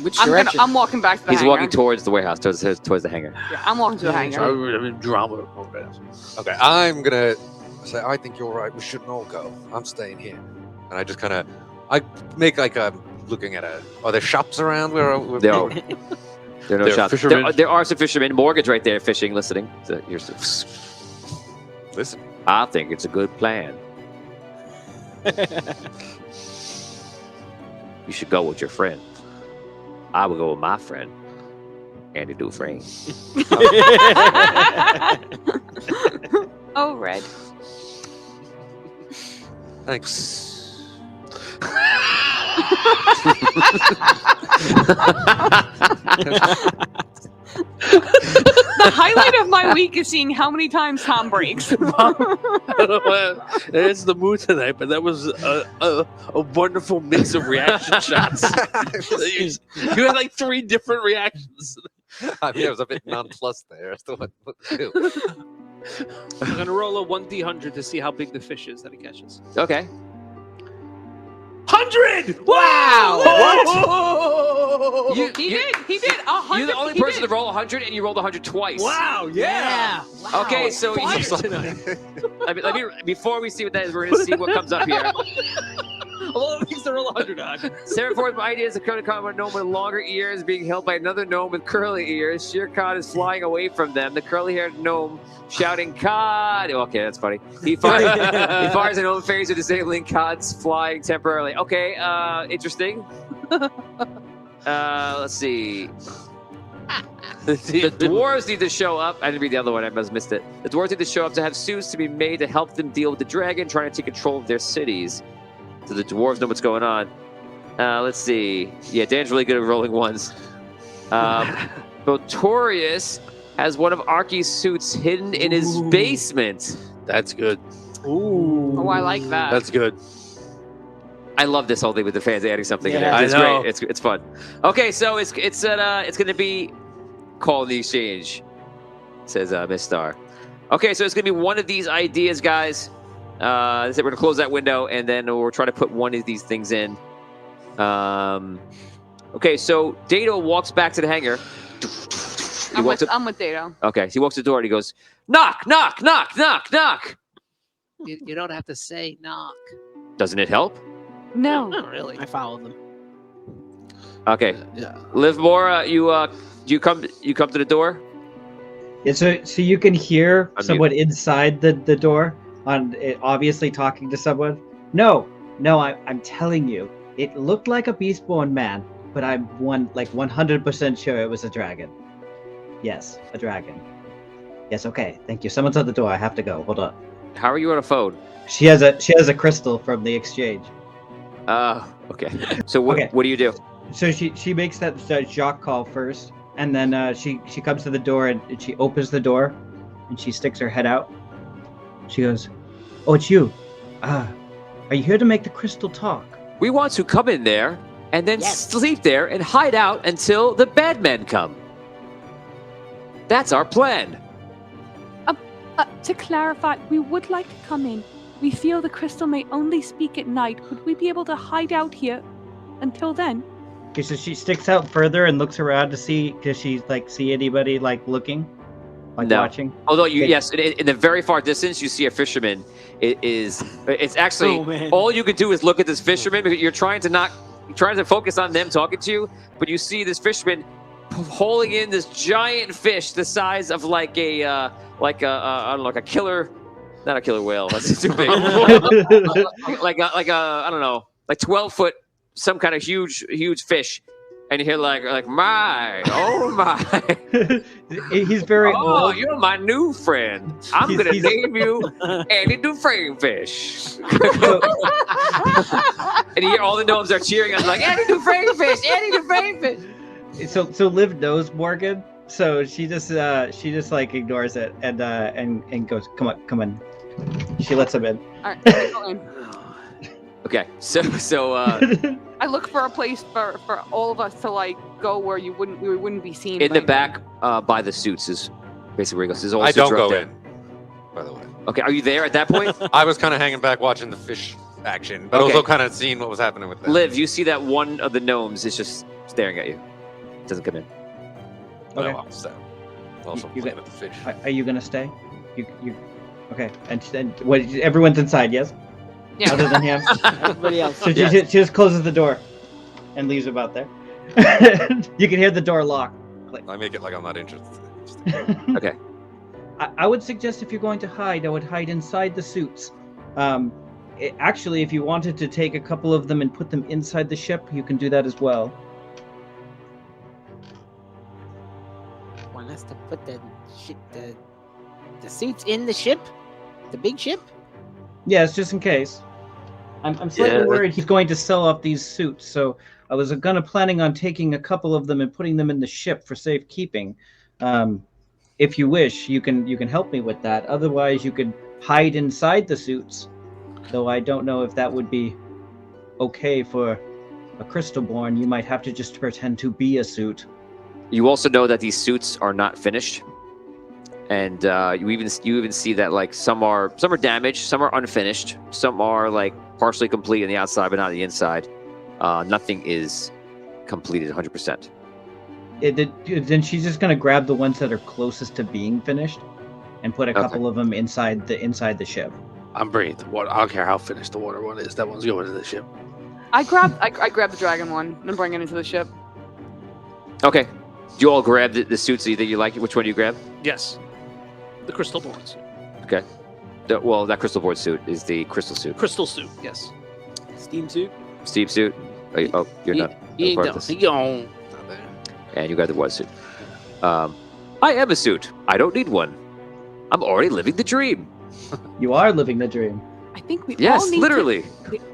Which I'm direction? I'm walking back to the He's hangar. walking towards the warehouse, towards the hangar. Yeah, I'm walking to the hangar. I'm in drama. Okay, I'm gonna say I think you're right. We shouldn't all go. I'm staying here, and I just kind of, I make like a looking at are there shops around where we're No. There are no There are shops. fishermen? There are some fishermen. Morgan's right there fishing, listening. So Listen. I think it's a good plan. You should go with your friend. I would go with my friend, Andy Dufresne. Oh, Red. Thanks. The highlight of my week is seeing how many times Tom breaks. I don't know what it's the mood tonight, but that was a wonderful mix of reaction shots. You had like 3 different reactions. I mean, I was a bit nonplussed there as to what to do. I'm gonna roll a 1d100 to see how big the fish is that he catches. Okay. 100! Wow! What? You, He did 100. You're the only person to roll 100, and you rolled 100 twice. Wow! Yeah. Wow. Okay, so Fire tonight. let me before we see what that is, we're gonna see what comes up here. Although it means to roll 100 on. Sarah Ford's idea is a curly common gnome with longer ears being held by another gnome with curly ears. Shere Khan is flying away from them. The curly-haired gnome shouting "Cod!" Okay, that's funny. He fires an old phaser, disabling Cod's flying temporarily. Okay, interesting. Let's see. The dwarves need to show up. I didn't read the other one. I must have missed it. The dwarves need to show up to have suits to be made to help them deal with the dragon trying to take control of their cities. So the dwarves know what's going on. Let's see. Yeah, Dan's really good at rolling ones. Botorius has one of Arky's suits hidden in his basement. That's good. Oh, I like that. That's good. I love this whole thing with the fans adding something in Yeah. there. It's I know. great. It's fun. Okay, so it's going to be call the exchange, says Miss Star. Okay, so it's going to be one of these ideas, guys. We're going to close that window, and then we'll try to put one of these things in. Okay, so Dado walks back to the hangar. I'm with Dado. Okay, so he walks to the door, and he goes, knock, knock, knock, knock, knock. You don't have to say knock. Doesn't it help? No. Not really. I follow them. Okay. Yeah. Livmore, you come to the door? Yeah, so you can hear Unmute. someone inside the door on it, obviously talking to someone. No, I'm telling you, it looked like a beastborn man, but I'm 100% sure it was a dragon. Yes, a dragon. Yes, okay, thank you. Someone's at the door. I have to go. Hold on. How are you on a phone? She has a crystal from the exchange. Okay. So what do you do? So she makes that Jacques call first, and then she comes to the door and she opens the door, and she sticks her head out. She goes, "Oh, it's you. Are you here to make the crystal talk?" We want to come in there and then sleep there and hide out until the bad men come. That's our plan. To clarify, we would like to come in. We feel the crystal may only speak at night. Would we be able to hide out here until then? Okay, so she sticks out further and looks around to see, does she see anybody looking, No. watching? Although Okay. yes, in the very far distance, you see a fisherman. It's actually Oh, man. all you can do is look at this fisherman because you're trying to focus on them talking to you, but you see this fisherman holding in this giant fish the size of I don't know, like a killer, not a killer whale. That's too big. like I don't know, like 12-foot, some kind of huge fish. And you hear like my, oh my. He's very Oh, old. you're my new friend. I'm He's- going to he's- name you Andy Dufresne Fish. And you hear all the gnomes are cheering. I'm like, Andy Dufresne Fish, Andy Dufresne Fish. So Liv knows Morgan, so she just ignores it and goes, come on. She lets him in. All right, I go in. Okay, so I look for a place for all of us to go where we wouldn't be seen. in by the back by the suits is basically where he goes. There's all I suits don't are up go there. in, by the way. Okay, are you there at that point? I was kind of hanging back watching the fish action, but Okay. also kind of seeing what was happening with them. Liv, you see that one of the gnomes is just staring at you. Doesn't come in. No, Okay. I'll stay. Also You playing get- with the fish. Are you gonna stay? You okay? And what? Everyone's inside, yes? Yeah. Other than him. Everybody else. So she just closes the door. and leaves about there. You can hear the door lock. Click. I make it like I'm not interested. Okay. I would suggest if you're going to hide, I would hide inside the suits. Actually, if you wanted to take a couple of them and put them inside the ship, you can do that as well. Want us to put the suits in the ship? The big ship? Yes, just in case. I'm slightly worried he's going to sell off these suits, so I was planning on taking a couple of them and putting them in the ship for safekeeping. If you wish, you can help me with that. Otherwise, you could hide inside the suits. Though I don't know if that would be okay for a Crystalborn. You might have to just pretend to be a suit. You also know that these suits are not finished, and you even see that like some are damaged, some are unfinished, some are like partially complete on the outside but not on the inside. Nothing is completed 100%. Then she's just gonna grab the ones that are closest to being finished, and put a couple of them inside the ship. I'm bringing the water. I don't care how finished the water one is. That one's going to the ship. I grab the dragon one and bring it into the ship. Okay. You all grab the suits that you like. Which one do you grab? Yes. The Crystalborn suit. Okay. Well, that Crystalborn suit is the crystal suit. Crystal suit, yes. Steam suit? Steam suit? Oh, you're not He part ain't of this. done. He gone. And you got the water suit. I am a suit. I don't need one. I'm already living the dream. You are living the dream. I think we Yes, all need literally.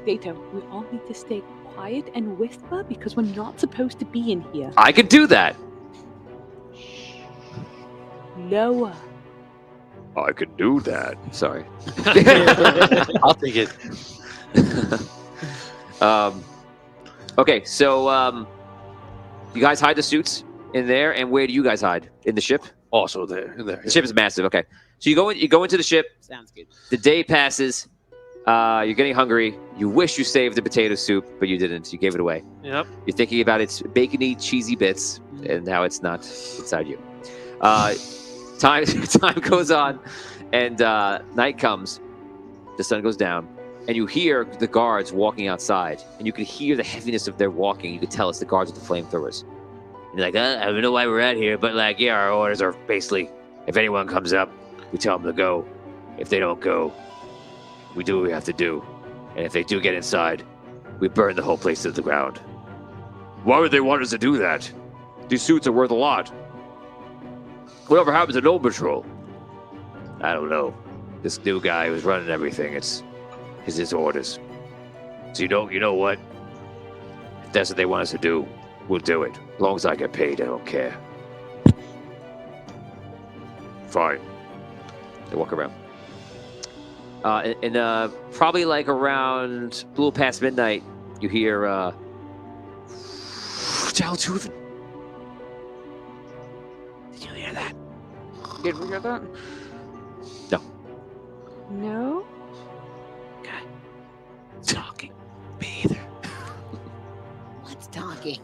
Data, we all need to stay quiet and whisper because we're not supposed to be in here. I could do that. Lower. I could do that. Sorry. I'll take it. Okay, so you guys hide the suits in there, and where do you guys hide? In the ship? Also there. In there. The ship is massive. Okay, so you go into the ship. Sounds good. The day passes. You're getting hungry. You wish you saved the potato soup, but you didn't. You gave it away. Yep. You're thinking about its bacony, cheesy bits, and now it's not inside you. Time goes on, and night comes. The sun goes down, and you hear the guards walking outside, and you can hear the heaviness of their walking. You can tell it's the guards with the flamethrowers. And you're like, I don't know why we're out here, but like, yeah, our orders are basically, if anyone comes up, we tell them to go. If they don't go, we do what we have to do. And if they do get inside, we burn the whole place to the ground. Why would they want us to do that? These suits are worth a lot. Whatever happens to Gnome Patrol? I don't know. This new guy who's running everything, it's his orders. So you know what? If that's what they want us to do, we'll do it. As long as I get paid, I don't care. Fine. They walk around. And probably like around a little past midnight, you hear Tuvin. Did you hear that? Did we hear that? No. No? Okay. Talking. Me either. What's talking?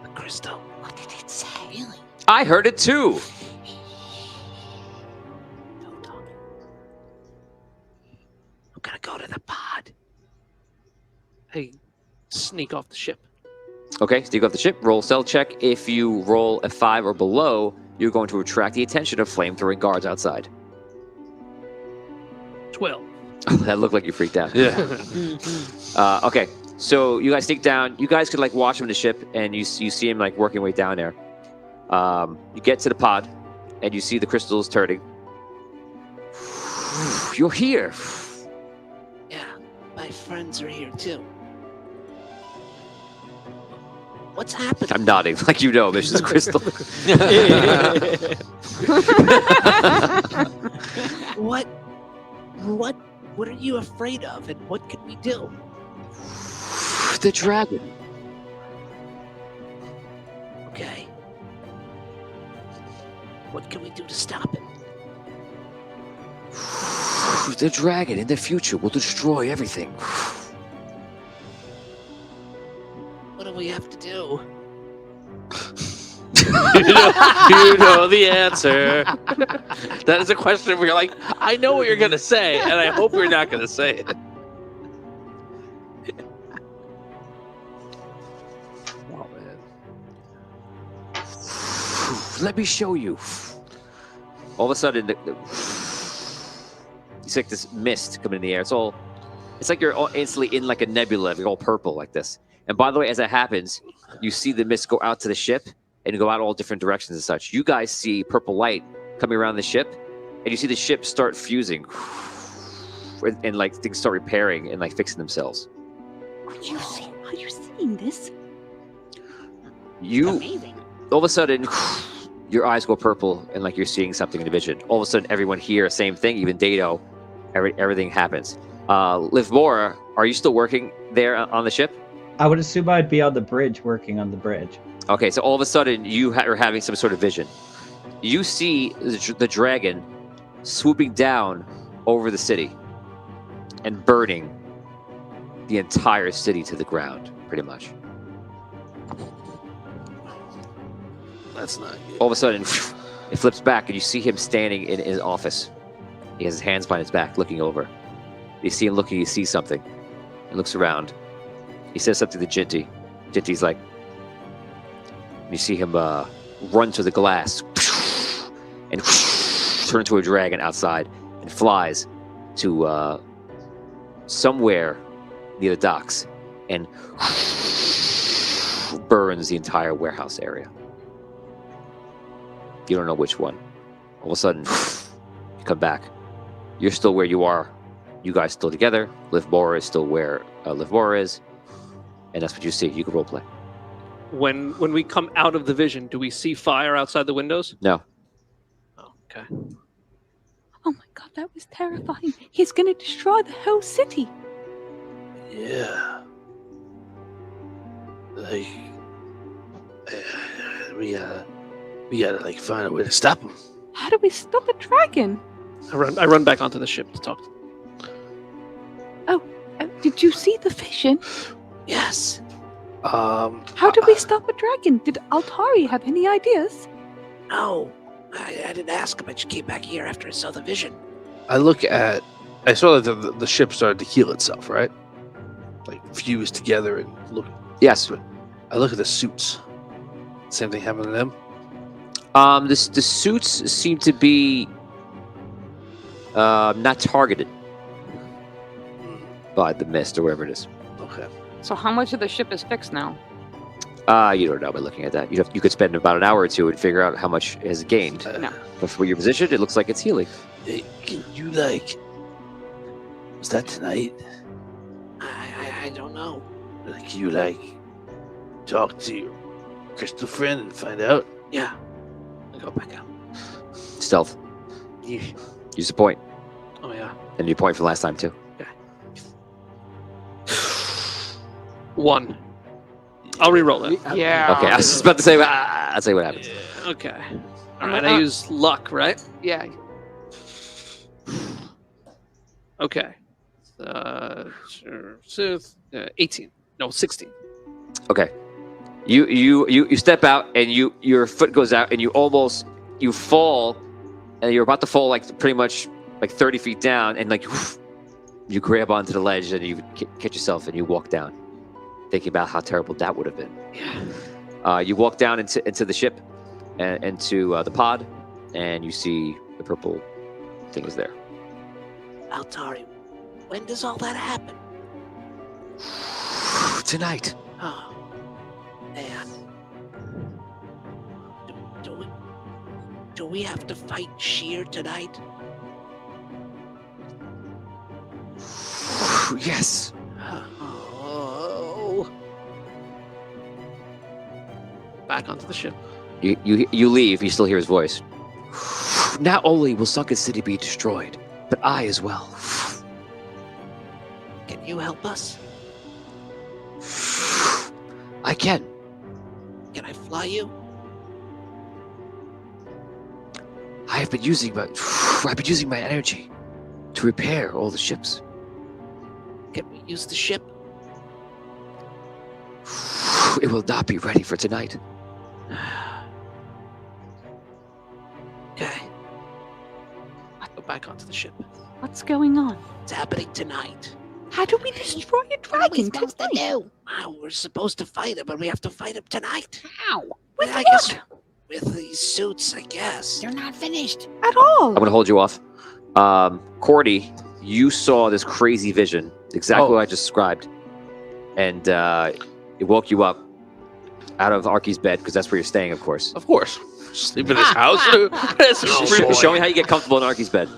The crystal. What did it say? Really? I heard it too. Don't talk. I'm gonna go to the pod. Hey, sneak off the ship. Okay, sneak off the ship. Roll stealth check. If you roll a 5 or below, you're going to attract the attention of flamethrowing guards outside. 12. Oh, that looked like you freaked out. Yeah. Okay, so you guys sneak down. You guys could like watch him in the ship, and you see him like working way down there. You get to the pod, and you see the crystals turning. You're here. Yeah, my friends are here too. What's happening? I'm nodding like you know, Mrs. Crystal. What are you afraid of, and what can we do? The dragon. Okay. What can we do to stop it? The dragon in the future will destroy everything. What do we have to do? You know the answer. That is a question where you're like, I know what you're gonna say, and I hope you're not gonna say it. Let me show you. All of a sudden, it's like this mist coming in the air. It's like you're instantly in like a nebula. You're all purple like this. And by the way, as that happens, you see the mist go out to the ship and go out all different directions and such. You guys see purple light coming around the ship, and you see the ship start fusing, and like things start repairing and like fixing themselves. Are you seeing this? Amazing. All of a sudden, your eyes go purple and like you're seeing something in the vision. All of a sudden, everyone here, same thing, even Dado, everything happens. Livmora, are you still working there on the ship? I would assume I'd be on the bridge, working on the bridge. Okay, so all of a sudden, you are having some sort of vision. You see the dragon swooping down over the city and burning the entire city to the ground, pretty much. That's not good. All of a sudden, it flips back, and you see him standing in his office. He has his hands behind his back, looking over. You see him looking, he sees something. He looks around. He says something to Jinty. Jinty's like... You see him run to the glass and turn into a dragon outside and flies to somewhere near the docks and burns the entire warehouse area. You don't know which one. All of a sudden, you come back. You're still where you are. You guys still together. Livmora is still where Livmora is. And that's what you see. You can roleplay. When we come out of the vision, do we see fire outside the windows? No. Oh, okay. Oh my god, that was terrifying. He's gonna destroy the whole city. Yeah. Like, we gotta like find a way to stop him. How do we stop a dragon? I run back onto the ship to talk to them. Did you see the vision? Yes. How do we stop a dragon? Did Altari have any ideas? No, I didn't ask him. I just came back here after I saw the vision. I saw that the ship started to heal itself, right? Like fused together and look. Yes. I look at the suits. Same thing happened to them. The suits seem to be not targeted by the mist or whatever it is. Okay. So how much of the ship is fixed now? You don't know by looking at that. You could spend about an hour or two and figure out how much it has gained. No. But for your position, it looks like it's healing. Hey, can you was that tonight? I don't know. Can you talk to your crystal friend and find out? Yeah. I go back out. Stealth. Use a point. Oh yeah. And you point from last time too. 1. I'll re-roll it. Yeah. Okay, I was just about to say. I'll tell you what happens. Okay. All right. I use luck, right? Yeah. Okay. 18. No, 16. Okay. You step out and your foot goes out and you fall and you're about to fall like pretty much like 30 feet down and like you grab onto the ledge and you catch yourself and you walk down, thinking about how terrible that would have been. Yeah. You walk down into the ship and into the pod, and you see the purple thing is there. Altari, when does all that happen? Tonight. Oh, man. Do we have to fight Sheer tonight? Yes. Oh. Back onto the ship. You leave. You still hear his voice. Not only will Sunken City be destroyed, but I as well. Can you help us? I can. Can I fly you? I've been using my energy to repair all the ships. Can we use the ship? It will not be ready for tonight. Okay. I go back onto the ship. What's going on? It's happening tonight. How do we destroy a dragon tonight? Wow, we're supposed to fight him, but we have to fight him tonight. How? I guess with these suits, I guess. They're not finished. At all. I'm going to hold you off. Cordy, you saw this crazy vision, exactly what I just described. And it woke you up out of Arky's bed, because that's where you're staying, of course. Of course. Sleep in his house. Show me how you get comfortable in Arky's bed.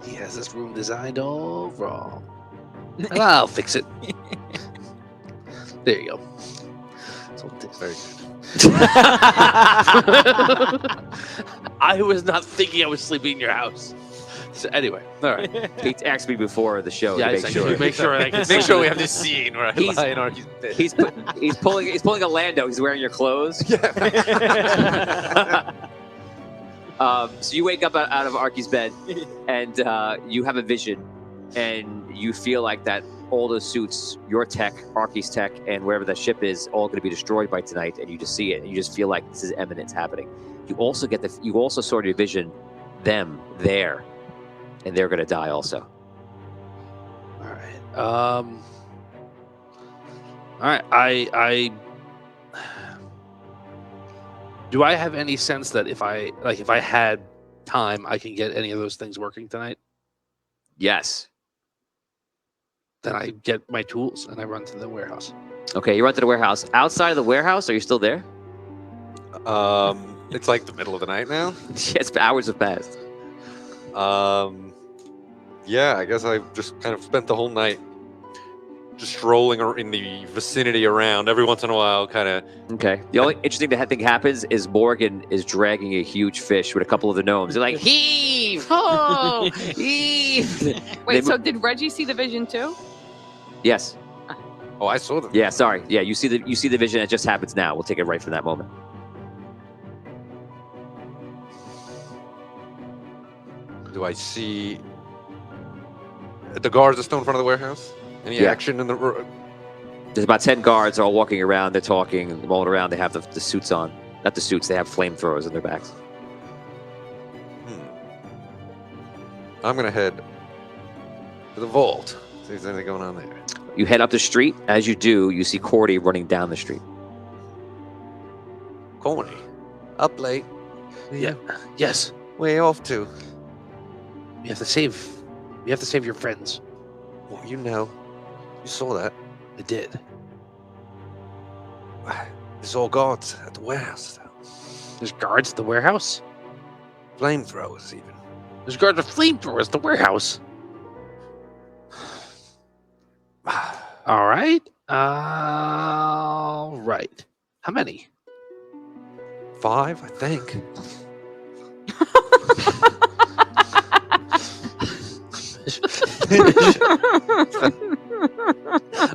He has this room designed all wrong. And I'll fix it. There you go. So, very good. I was not thinking I was sleeping in your house. So anyway, all right. He asked me before the show Yeah, to make sure. make sure I can Make sure we have this scene where I He's- lie in Arky's bed. He's pulling a Lando. He's wearing your clothes. So you wake up out of Arky's bed, and you have a vision, and you feel like that all those suits, your tech, Arky's tech, and wherever that ship is, all going to be destroyed by tonight. And you just see it, and you just feel like this is imminent happening. You also you also sort of vision them there, and they're going to die also. All right. All right. I do I have any sense that if I had time, I can get any of those things working tonight? Yes. Then I get my tools and I run to the warehouse. Okay, you run to the warehouse. Outside of the warehouse, are you still there? It's like the middle of the night now. Yes, hours have passed. Yeah, I guess I've just kind of spent the whole night just strolling in the vicinity around. Every once in a while, kind of. Okay. The only interesting thing happens is Morgan is dragging a huge fish with a couple of the gnomes. They're like, heave! Oh! Heave! Wait, so did Reggie see the vision too? Yes. Oh, I saw them. Yeah, sorry. Yeah, you see the vision. It just happens now. We'll take it right from that moment. Do I see the guards are still in front of the warehouse? Any action in the? There's about 10 guards all walking around. They're talking, rolling around. They have the suits on. Not the suits. They have flamethrowers on their backs. I'm gonna head to the vault. See if there's anything going on there. You head up the street. As you do, you see Cordy running down the street. Corny, up late. Yeah. Yes. Where you off to? We have to save your friends. Well, you know, you saw that. I did. There's all guards at the warehouse. There's guards at the warehouse? Flamethrowers, even. There's guards with flamethrowers at the warehouse. All right. All right. How many? 5, I think.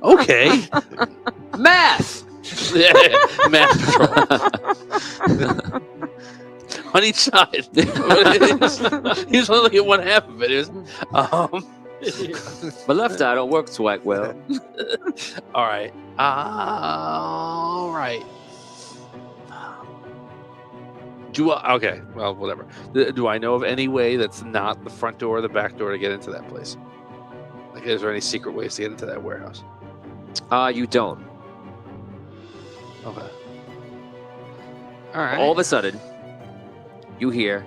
Okay. Math! Yeah, math patrol. On each side. He was only looking at one half of it. It was, My left eye don't work quite well. All right. All right. Okay, well, whatever. Do I know of any way that's not the front door or the back door to get into that place? Like, is there any secret ways to get into that warehouse? You don't. Okay. All right. All of a sudden, you hear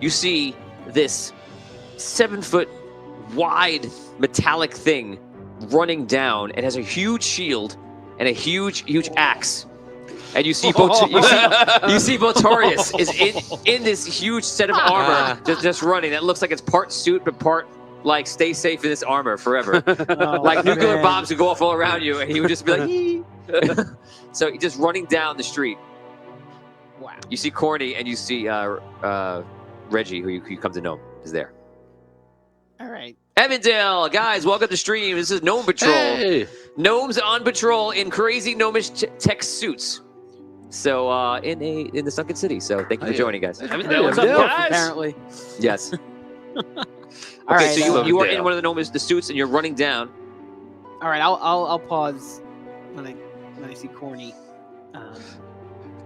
you see this 7-foot wide metallic thing running down. It has a huge shield and a huge axe. And you see you see Botorius is in this huge set of armor just running. That looks like it's part suit but part like stay safe in this armor forever. Like nuclear bombs would go off all around you and he would just be like Hee. So he's just running down the street. Wow. You see Corny and you see Reggie, who you come to know, is there. All right. Evandale, guys, welcome to stream. This is Gnome Patrol. Hey. Gnomes on patrol in crazy gnomish tech suits. So in the Sunken City. So thank you for joining, guys. What's up, guys? Apparently. Yes. All Okay, right. so you are in one of the suits and you're running down. All right. I'll pause when I see Corny.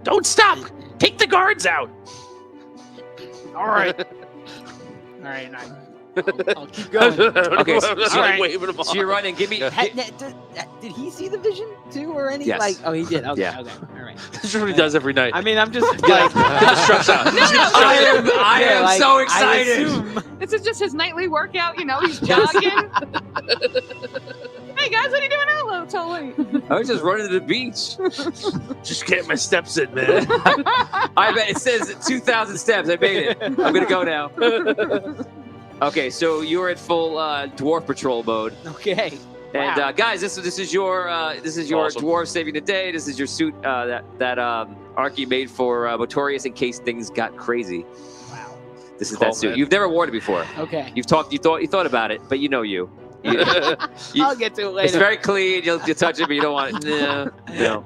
Don't stop! Take the guards out! All right. All right. I'll keep going. Okay, so, Just all like right. waving them So you're running. Give me. Did he see the vision too, or any? Yes. Like, oh, he did. Okay. Yeah. Okay. All right. That's what he does every night. I mean, I'm just Yeah. like, Get the stress out. I am like, so I excited. assume- This is just his nightly workout. You know, he's jogging. Hey guys, what are you doing out low so late? I was just running to the beach. Just getting my steps in, man. I bet it says 2,000 steps. I made it. I'm gonna go now. Okay, so you're at full dwarf patrol mode. Okay. And Wow. guys, this is your Awesome. dwarf saving the day. This is your suit that Arky made for Botorius in case things got crazy. Wow. This is Cool, that suit. man. You've never worn it before. Okay. You thought about it, but you know you. I'll get to it later. It's very clean. You'll touch it, but you don't want it. No.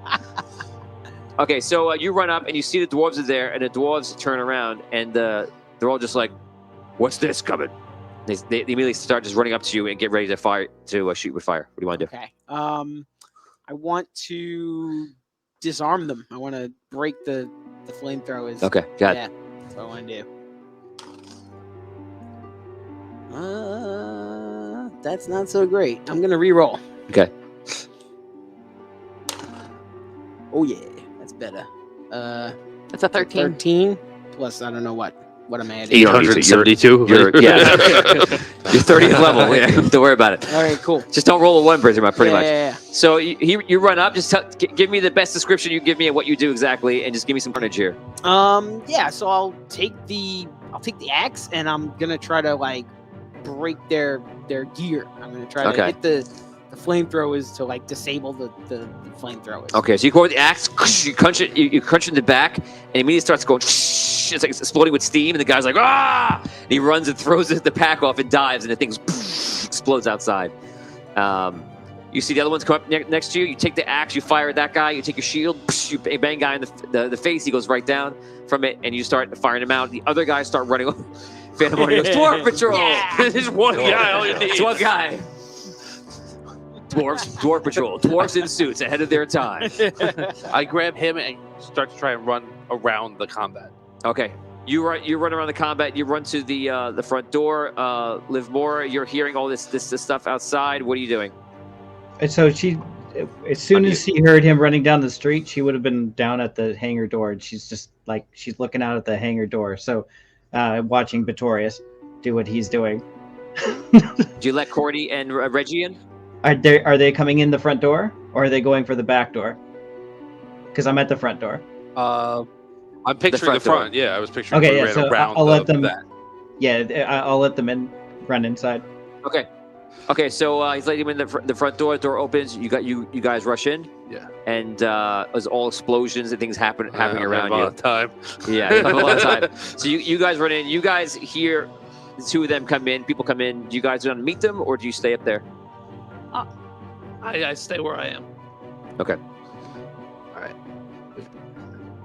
Okay, so you run up and you see the dwarves are there, and the dwarves turn around and they're all just like, "What's this coming?" They immediately start just running up to you and get ready to shoot with fire. What do you want to do? Okay. I want to disarm them. I want to break the flamethrowers. Okay, got it. Yeah, that's what I want to do. That's not so great. I'm gonna re-roll. Okay. Oh yeah, that's better. It's a 13. 13 plus I don't know what I'm adding. 872. You're 30th level. Yeah, don't worry about it. All right, cool. Just don't roll a one, pretty much. Yeah. So you run up. Just give me the best description you give me of what you do exactly, and just give me some carnage here. Yeah. So I'll take the axe and I'm gonna try to like break their gear. I'm gonna try to hit the flamethrowers to like disable the flamethrowers. Okay, so you go with the axe, you crunch it, you crunch it in the back, and it immediately starts going. It's like it's exploding with steam, and the guy's like, "Ah!" And he runs and throws the pack off and dives, and the thing explodes outside. You see the other ones come up next to you. You take the axe, you fire at that guy. You take your shield, you bang guy in the face. He goes right down from it, and you start firing him out. The other guys start running. Phantom Horn goes, "Dwarf Patrol!" There's one guy. All you need. It's one guy. Dwarf Patrol. Dwarves in suits ahead of their time. I grab him and start to try and run around the combat. Okay. You run around the combat. You run to the front door. Liv Moore, you're hearing all this stuff outside. What are you doing? And so she, as soon as she heard him running down the street, she would have been down at the hangar door, and she's just like she's looking out at the hangar door. So, watching Botorius do what he's doing. Do you let Cordy and Reggie in? Are they coming in the front door, or are they going for the back door? Because I'm at the front door. I'm picturing the front. door. Yeah, I was picturing. Okay, we yeah. ran So around I'll let them. that. Yeah, I'll let them run inside. Okay. Okay, so he's letting him in the front door. The door opens. You guys rush in. Yeah. And there's all explosions and things happening around all you. the time. Yeah, you have a lot of time. So you guys run in. You guys hear the two of them come in. People come in. Do you guys want to meet them, or do you stay up there? I stay where I am. Okay.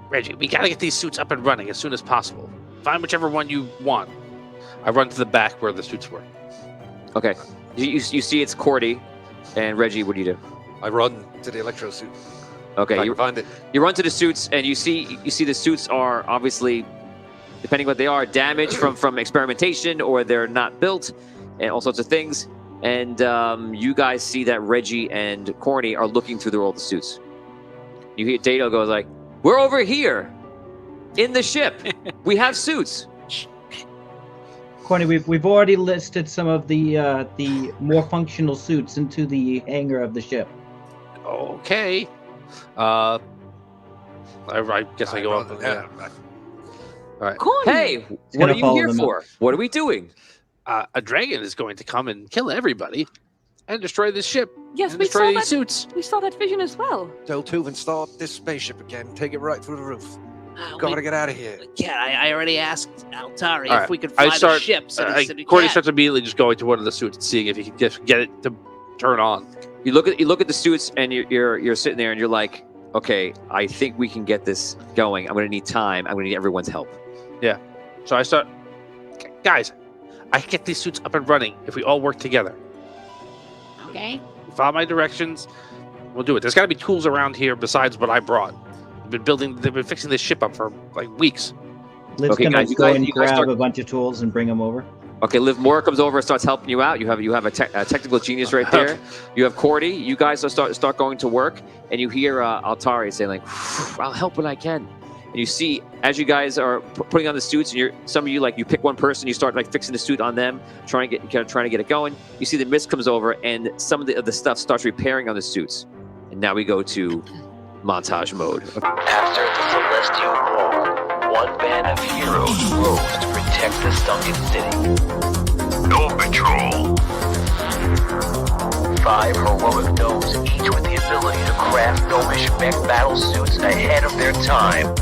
Reggie, we gotta get these suits up and running as soon as possible. Find whichever one you want. I run to the back where the suits were. Okay. You see it's Cordy and Reggie. What do you do? I run to the electro suit. Okay. If I can find it. You run to the suits, and you see the suits are obviously, depending what they are, damaged from experimentation, or they're not built, and all sorts of things. And you guys see that Reggie and Corny are looking through all the suits. You hear Dado goes like, "We're over here, in the ship. We have suits." Corny, we've already listed some of the more functional suits into the hangar of the ship. Okay. I guess I go up. Yeah. All right. Hey, what are you here for? What are we doing? A dragon is going to come and kill everybody and destroy this ship. Yes, and we destroy saw these that. suits. We saw that vision as well. Del-Tuven, start this spaceship again. Take it right through the roof. Gotta get out of here. Yeah, I already asked Altari All right. if we could fly the ships. And he said we Cordy can't. starts immediately just going to one of the suits and seeing if he can just get it to turn on. You look at the suits, and you're sitting there, and you're like, okay, I think we can get this going. I'm gonna need time. I'm gonna need everyone's help. Yeah. So I start, guys, I can get these suits up and running if we all work together. Okay. Follow my directions. We'll do it. There's got to be tools around here besides what I brought. They've been fixing this ship up for like weeks. Liv's Okay, gonna guys, you go guys- and you guys grab start- a bunch of tools and bring them over. Okay, Liv Moore comes over and starts helping you out. You have a technical genius right there. You have Cordy. You guys start going to work, and you hear Altari saying like, "I'll help when I can." And you see as you guys are putting on the suits, and some of you like you pick one person, you start like fixing the suit on them, trying to get it going. You see the mist comes over, and some of the stuff starts repairing on the suits. And now we go to montage mode. After the Celestial War, one band of heroes rose to protect the sunken city. No patrol. 5 heroic gnomes, each with the ability to craft gnomish mech battle suits ahead of their time.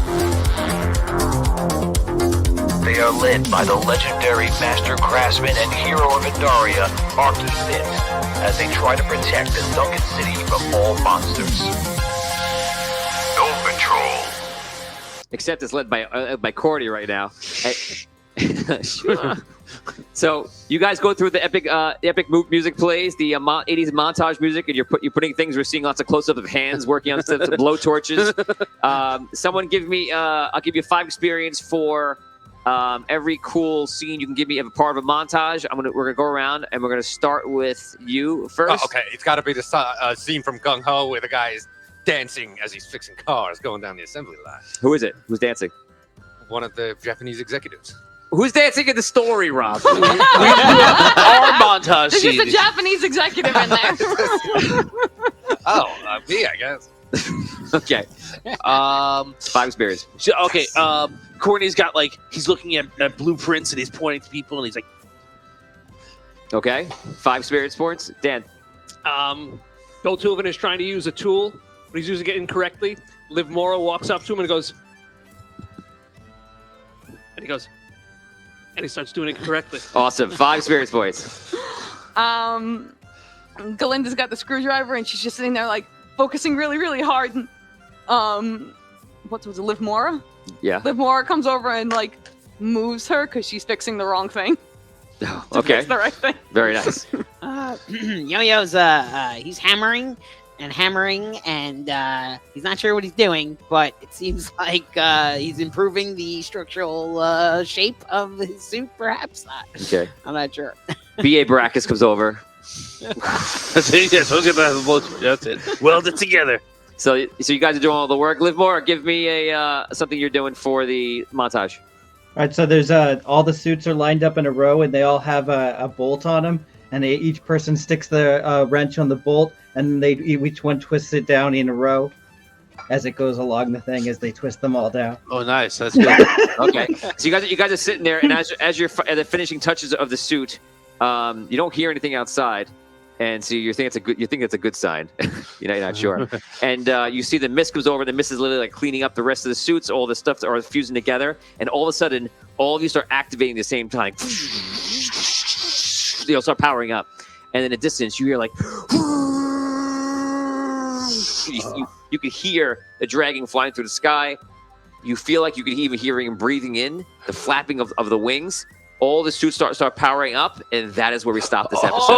They are led by the legendary master craftsman and hero of Indaria, Finn, as they try to protect the sunken city from all monsters. No patrol. Except it's led by Cordy right now. So you guys go through the epic music plays, the 80s montage music, and you're putting things. We're seeing lots of close-up of hands working on stuff, blow torches. Someone give me, I'll give you 5 experience for every cool scene you can give me as a part of a montage. We're gonna go around and we're gonna start with you first. Oh, okay, it's got to be the scene from Gung Ho where the guy is dancing as he's fixing cars going down the assembly line. Who is it? Who's dancing? One of the Japanese executives. Who's dancing in the story, Rob? Our montage There's scene. just a Japanese executive in there. Me, I guess. Okay. 5 experience. So, okay. Courtney's got he's looking at blueprints and he's pointing to people and he's like, Okay. 5 experience points. Dan. Doltuven is trying to use a tool, but he's using it incorrectly. Liv Mora walks up to him and goes, and he starts doing it correctly. Awesome. 5 experience points. Galinda's got the screwdriver and she's just sitting there like focusing really, really hard. What was it, Liv Mora? Yeah. Liv Mora comes over and like moves her because she's fixing the wrong thing. To Okay. fix the right thing. Very nice. Yo-Yo's he's hammering and he's not sure what he's doing, but it seems like he's improving the structural shape of his suit, perhaps. Okay. I'm not sure. B.A. Baracus comes over. That's it. Weld it together. So you guys are doing all the work. Liv Moore, give me something you're doing for the montage. All right, so there's all the suits are lined up in a row, and they all have a bolt on them, and each person sticks the wrench on the bolt, and each one twists it down in a row as it goes along the thing as they twist them all down. Oh, nice. That's good. Okay. So you guys are sitting there, and as you're at the finishing touches of the suit, you don't hear anything outside, and so you think it's a good sign. You're not sure. And you see the mist goes over. The mist is literally like cleaning up the rest of the suits. All the stuff are fusing together, and all of a sudden, all of you start activating at the same time. You'll start powering up, and in the distance, you hear like. You can hear the dragon flying through the sky. You feel like you can even hear him breathing in, the flapping of the wings. All the suits start powering up, and that is where we stop this episode.